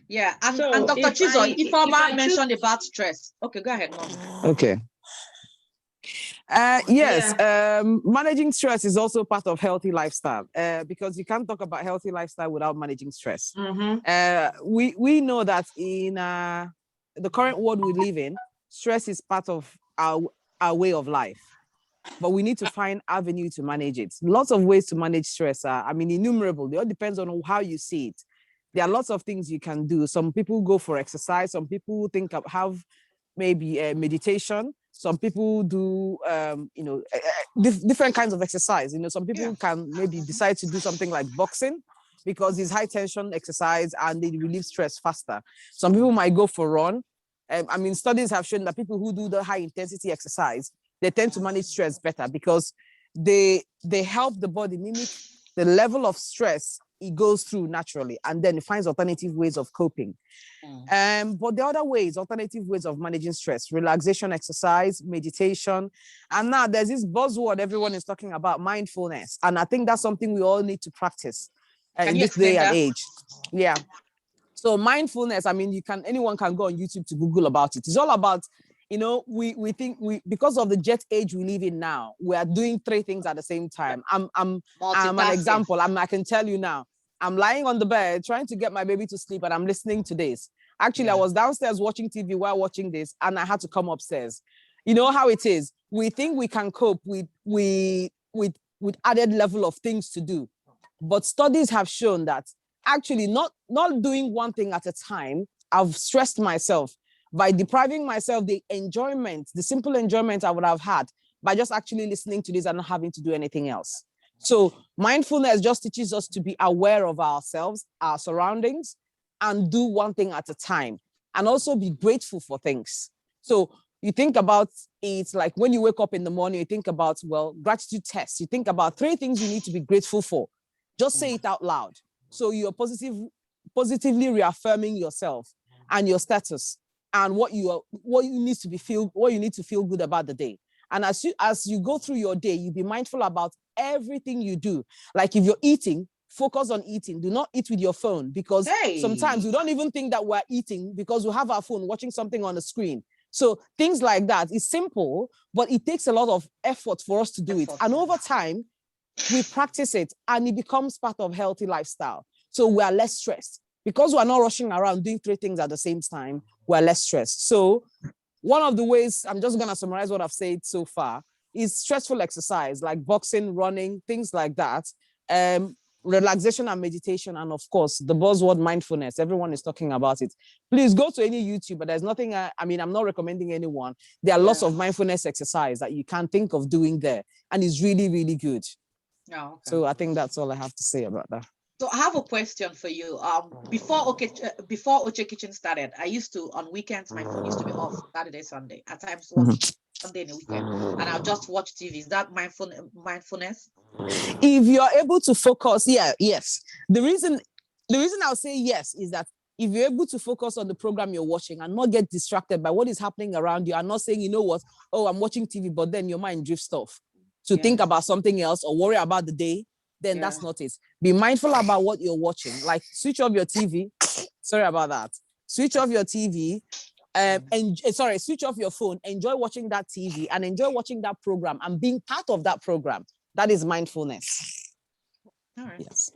Yeah, and Dr. Chizo, Ijeoma mentioned about stress. Okay, go ahead, Mom. Okay. Managing stress is also part of healthy lifestyle because you can't talk about healthy lifestyle without managing stress. We know that in the current world we live in, stress is part of our way of life, but we need to find avenue to manage it. Lots of ways to manage stress are, innumerable. It all depends on how you see it. There are lots of things you can do. Some people go for exercise. Some people have maybe meditation. Some people do, different kinds of exercise. You know, some people can maybe decide to do something like boxing because it's high tension exercise and they relieve stress faster. Some people might go for run. Studies have shown that people who do the high intensity exercise, they tend to manage stress better because they help the body mimic the level of stress it goes through naturally, and then it finds alternative ways of coping. But the other ways, alternative ways of managing stress, relaxation, exercise, meditation. And now there's this buzzword everyone is talking about, mindfulness. And I think that's something we all need to practice in this day and age. Yeah. So mindfulness, anyone can go on YouTube to Google about it. It's all about, we think because of the jet age we live in now, we are doing 3 things at the same time. I'm an example. I can tell you now, I'm lying on the bed trying to get my baby to sleep and I'm listening to this. Actually, I was downstairs watching TV while watching this and I had to come upstairs. You know how it is. We think we can cope with added level of things to do. But studies have shown that actually not doing one thing at a time, I've stressed myself by depriving myself the simple enjoyment I would have had by just actually listening to this and not having to do anything else. So mindfulness just teaches us to be aware of ourselves, our surroundings, and do one thing at a time. and also be grateful for things. So you think about it like when you wake up in the morning, you think about, well, gratitude tests. You think about 3 things you need to be grateful for. Just say it out loud. So you're positively reaffirming yourself and your status and what you need to feel good about the day. And as you go through your day, you be mindful about everything you do. Like if you're eating, focus on eating. Do not eat with your phone, because sometimes we don't even think that we're eating because we have our phone watching something on the screen. So things like that is simple, but it takes a lot of effort for us to do it. And over time, we practice it and it becomes part of healthy lifestyle. So we are less stressed because we're not rushing around doing 3 things at the same time. We're less stressed. So one of the ways, I'm just going to summarize what I've said so far, is stressful exercise like boxing, running, things like that. Relaxation and meditation, and of course, the buzzword mindfulness. Everyone is talking about it. Please go to any YouTube, but there's nothing, I'm not recommending anyone. There are lots of mindfulness exercise that you can think of doing there, and it's really, really good. Oh, okay. So I think that's all I have to say about that. So I have a question for you. Before Oche Kitchen started, I used to, on weekends, my phone used to be off Saturday, Sunday, at times Sunday in the weekend, and I'll just watch TV. Is that mindfulness? If you're able to focus, yes. The reason I'll say yes is that if you're able to focus on the program you're watching and not get distracted by what is happening around you, and not saying, you know what, oh, I'm watching TV, but then your mind drifts off to think about something else or worry about the day, then that's not it. Be mindful about what you're watching. Like switch off your TV. Sorry about that. Switch off your TV. Switch off your phone. Enjoy watching that TV and enjoy watching that program and being part of that program. That is mindfulness. All right. Yes.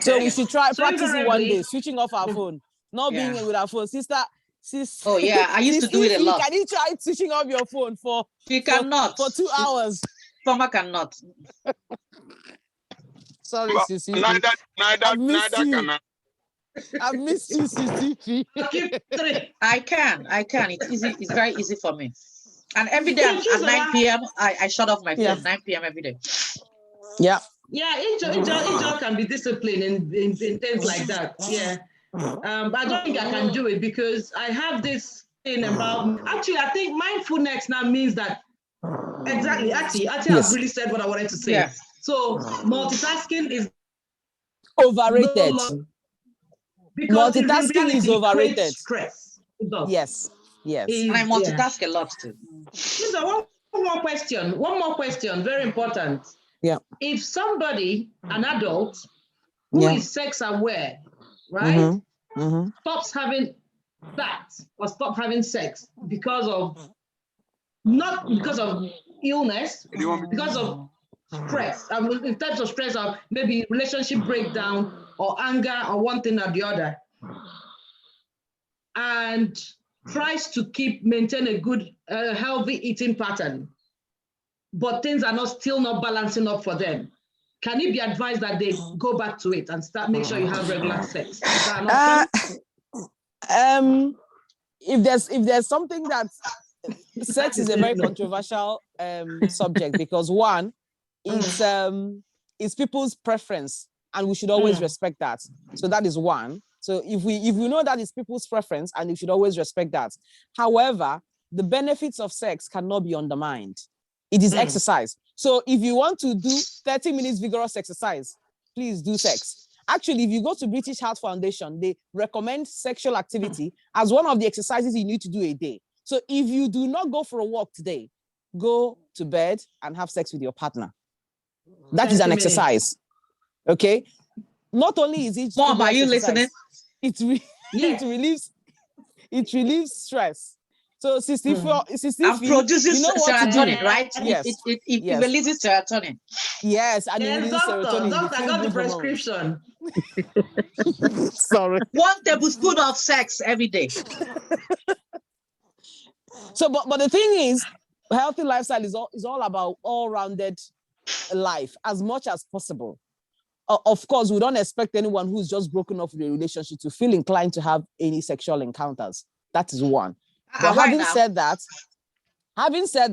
So we should try practice it one day, switching off our phone, not being with our phone. Oh yeah, I used to do it a lot. Can you try switching off your phone for 2 hours? Stomach cannot. Sorry, Sissy. Neither can I. I missed you, Sissy. I can. It's easy. It's very easy for me. And every day at 9 p.m., I shut off my phone. 9 p.m. every day. Yeah, each job can be disciplined in things like that. Yeah. I don't think I can do it because I have this thing about, actually, I think mindfulness now means that, exactly, actually has really said what I wanted to say. Yeah. So multitasking is overrated. Because multitasking is overrated. Stress. Yes. And I multitask a lot too. So one more question, very important. Yeah. If somebody, an adult, who is sex aware, right, stops having that or stop having sex not because of illness, because of stress, in terms of stress of maybe relationship breakdown or anger or one thing or the other, and tries to maintain a good, healthy eating pattern, but things are still not balancing up for them, can it be advised that they go back to it and make sure you have regular sex? Is that an option? If there's something that sex is a very controversial subject, because one, it's people's preference, and we should always respect that. So that is one. So if we know that it's people's preference, and you should always respect that. However, the benefits of sex cannot be undermined. It is exercise. So if you want to do 30 minutes vigorous exercise, please do sex. Actually, if you go to British Heart Foundation, they recommend sexual activity as one of the exercises you need to do a day. So if you do not go for a walk today, go to bed and have sex with your partner. That is an exercise. Okay? Not only is it Mom, are you listening? It relieves stress. So 64, I'm producing serotonin, right? Yes. It releases serotonin. Yes, and it releases serotonin. Doctor, I got the prescription. Sorry. 1 tablespoon of sex every day. So, but the thing is, healthy lifestyle is all about all-rounded life as much as possible. Of course, we don't expect anyone who's just broken off with a relationship to feel inclined to have any sexual encounters. That is one. But having said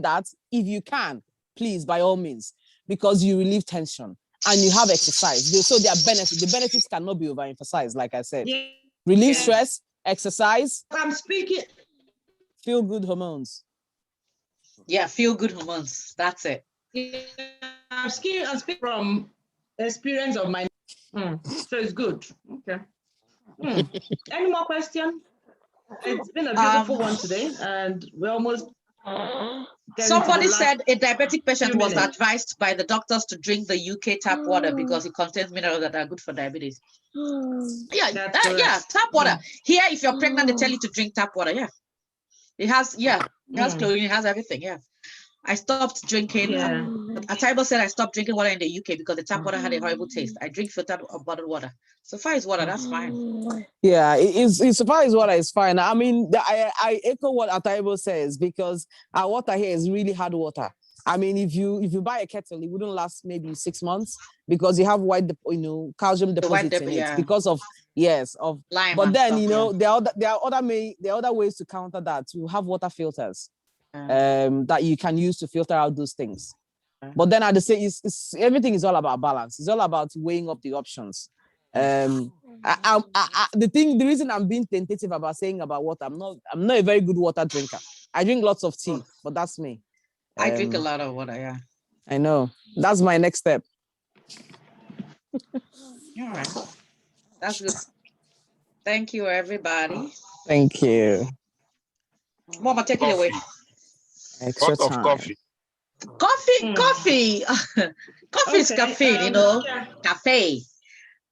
that, if you can, please, by all means, because you relieve tension and you have exercise. So there are benefits. The benefits cannot be overemphasized, like I said. Relieve stress, exercise. I'm speaking. Feel good hormones. Yeah, feel good hormones. That's it. Yeah, I'm speaking from experience of my. So it's good. Okay. Any more questions? It's been a beautiful one today, and we're almost. Somebody said a diabetic patient was advised by the doctors to drink the UK tap water because it contains minerals that are good for diabetes. Yeah, yeah, tap water. Here, if you're pregnant, they tell you to drink tap water. Yeah, it has chlorine, it has everything. Yeah, I stopped drinking. Yeah. Ataibo said I stopped drinking water in the UK because the tap water had a horrible taste. I drink filtered or bottled water. So far as water, that's fine. Yeah, it's so far as water is fine. I mean, I echo what Ataibo says because our water here is really hard water. I mean, if you buy a kettle, it wouldn't last maybe 6 months because you have calcium deposits in it because of lime. But then stuff, there are other ways to counter that. You have water filters that you can use to filter out those things. But then at the same, everything is all about balance. It's all about weighing up the options. The reason I'm being tentative about saying about water, I'm not a very good water drinker. I drink lots of tea, but that's me. I drink a lot of water, yeah. I know. That's my next step. All right. That's good. Thank you, everybody. Thank you. Mama, take it away. Extra time. Coffee. Coffee is caffeine, cafe.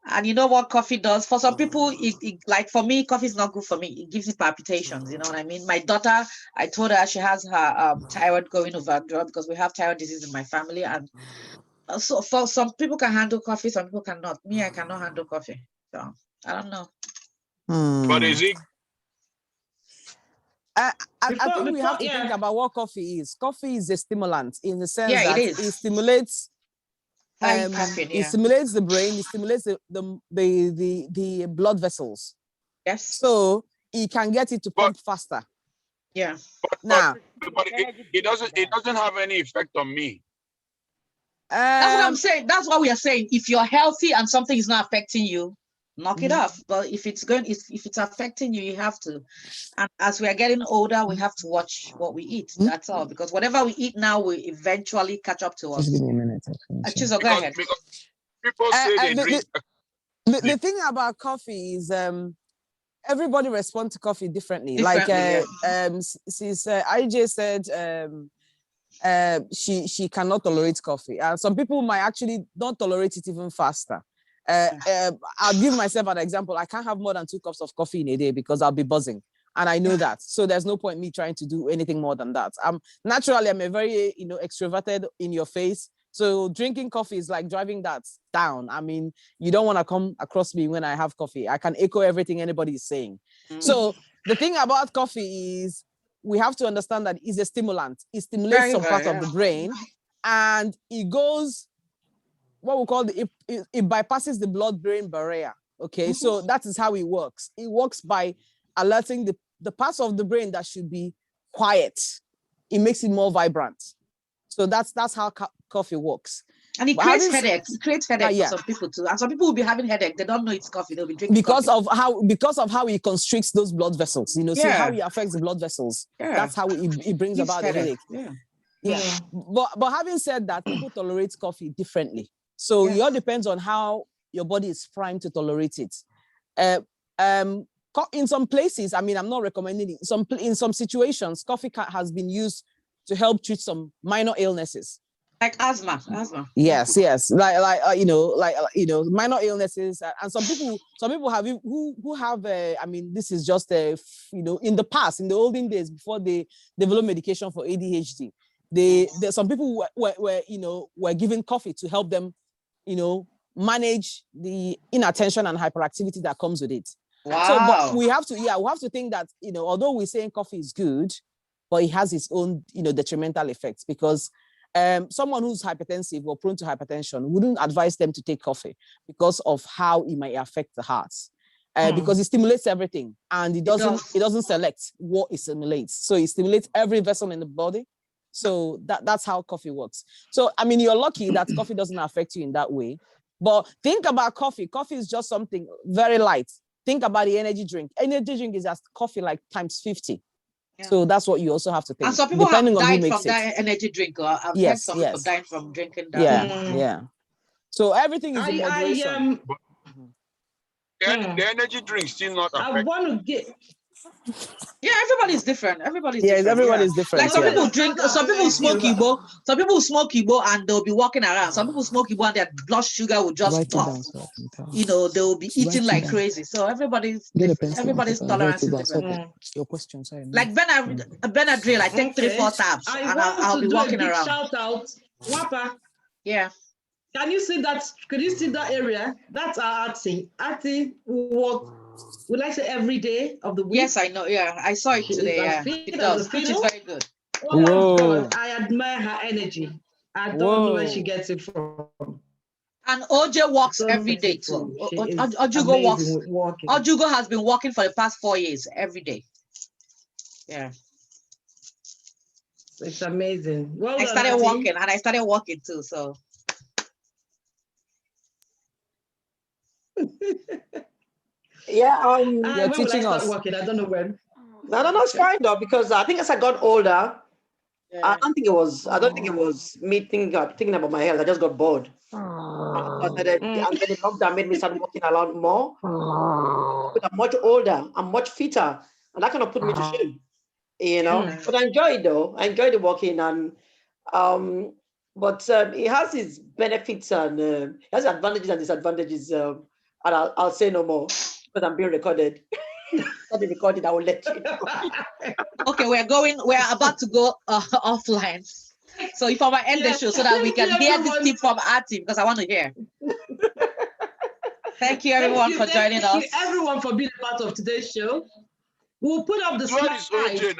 And you know what coffee does? For some people, it like for me, coffee is not good for me. It gives me palpitations, you know what I mean? My daughter, I told her she has her thyroid going overdrive because we have thyroid disease in my family. And so for some people can handle coffee, some people cannot. Me, I cannot handle coffee. So I don't know. But is it? I think we have to think about what coffee is. Coffee is a stimulant in the sense that it stimulates. It stimulates the brain. It stimulates the blood vessels. Yes. So it can get it to pump faster. Yeah. But it doesn't have any effect on me. That's what I'm saying. That's what we are saying. If you're healthy and something is not affecting you, knock it off. But if it's affecting you, you have to. And as we are getting older, we have to watch what we eat. That's all. Because whatever we eat now will eventually catch up to us. Just give me a minute. Go ahead. Because people say they drink. The thing about coffee is everybody responds to coffee differently. Like IJ said she cannot tolerate coffee. Some people might actually not tolerate it even faster. I'll give myself an example. I can't have more than 2 cups of coffee in a day because I'll be buzzing. And I know that. So there's no point me trying to do anything more than that. Naturally, I'm a very, extroverted in your face. So drinking coffee is like driving that down. I mean, you don't want to come across me when I have coffee. I can echo everything anybody is saying. So the thing about coffee is we have to understand that it's a stimulant. It stimulates some part of the brain and it goes, what we call it bypasses the blood-brain barrier. Okay, so that is how it works. It works by alerting the parts of the brain that should be quiet. It makes it more vibrant. So that's how coffee works. And it creates headaches. It creates headaches for some people too. And some people will be having headache. They don't know it's coffee. They'll be drinking because of how it constricts those blood vessels. See how it affects the blood vessels. Yeah. That's how it brings about the headache. Yeah. But having said that, people tolerate coffee differently. So it all depends on how your body is primed to tolerate it. In some places, I mean, I'm not recommending it. In some situations, coffee has been used to help treat some minor illnesses. Like asthma. Yes. Like minor illnesses. And some people have who have I mean, this is just in the past, in the olden days, before they developed medication for ADHD, some people were given coffee to help them, manage the inattention and hyperactivity that comes with it. Wow. So, but we have to think that, although we're saying coffee is good, but it has its own, detrimental effects because someone who's hypertensive or prone to hypertension wouldn't advise them to take coffee because of how it might affect the heart. Because it stimulates everything and it doesn't select what it stimulates. So it stimulates every vessel in the body. So that's how coffee works. So, I mean, you're lucky that coffee doesn't affect you in that way. But think about coffee. Coffee is just something very light. think about the energy drink. Energy drink is as coffee like times 50. Yeah. So that's what you also have to think. And some people have depending on who died makes from that energy drink, or I've heard yes, some yes. people dying from drinking that. Yeah. So everything is in moderation. The energy drink still not affected. I want to get. Yeah, everybody's different. Everybody's Yes, different. everybody's different. Like some yeah. people drink, some people smoke Igbo, some people smoke Igbo and they'll be walking around. Some people smoke Igbo and their blood sugar will just stop. You know, they will be eating like crazy. So everybody's tolerance is different. Your question, sorry. Like Benadryl, I take 3-4 tabs and I'll be walking around. Shout out, Nwapa. Yeah. Can you see that? Could you see that area? That's our Ati. Ati walk. Would I say every day of the week? Yes, I know. Yeah, I saw it today. Yeah, it does, which is very good. Oh God, I admire her energy. I don't know where she gets it from. And Oche walks every day too. Ojugo walks. Ojugo has been walking for the past 4 years every day. Yeah. It's amazing. Well, I started walking and I started walking too. So. Yeah, you're teaching us. Walking? I don't know when. No, it's fine though, because I think as I got older, I don't think it was me thinking about my health. I just got bored. And then the lockdown made me start walking a lot more. But I'm much older, I'm much fitter, and that kind of put me to shame, you know. But I enjoy it though. I enjoy the walking, and but it has its benefits and it has advantages and disadvantages. And I'll say no more because I'm being recorded. Not be recorded, I will let you know. Okay, we're about to go offline. So if I might end the show so that we can hear this tip from Ati, because I want to hear. Thank you everyone for joining us. Thank you everyone for being a part of today's show. We'll put up the slides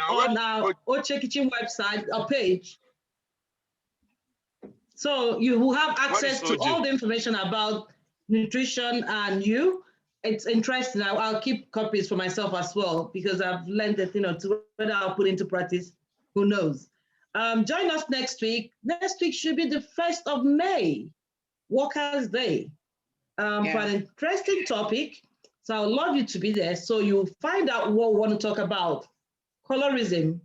on our Oche Kitchen website or page. So you will have access to all the information about nutrition and you. It's interesting. I'll keep copies for myself as well because I've learned that, to whether I'll put into practice, who knows. Join us next week. Next week should be the 1st of May, Workers' Day. For an interesting topic. So I would love you to be there so you'll find out what we want to talk about. Colorism,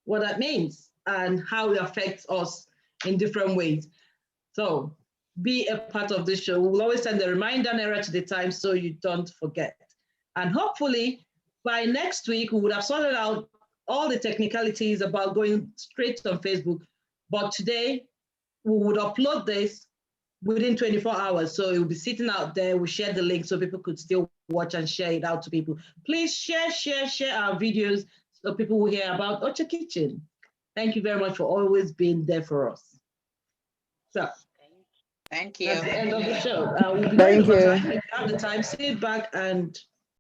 what that means, and how it affects us in different ways. So be a part of this show. We'll always send a reminder nearer to the time so you don't forget. And hopefully by next week, we would have sorted out all the technicalities about going straight on Facebook. But today we would upload this within 24 hours. So it will be sitting out there. We'll share the link so people could still watch and share it out to people. Please share our videos so people will hear about Oche Kitchen. Thank you very much for always being there for us. So, thank you. That's the end of the show. We'll be Thank you. if you have the time, sit back and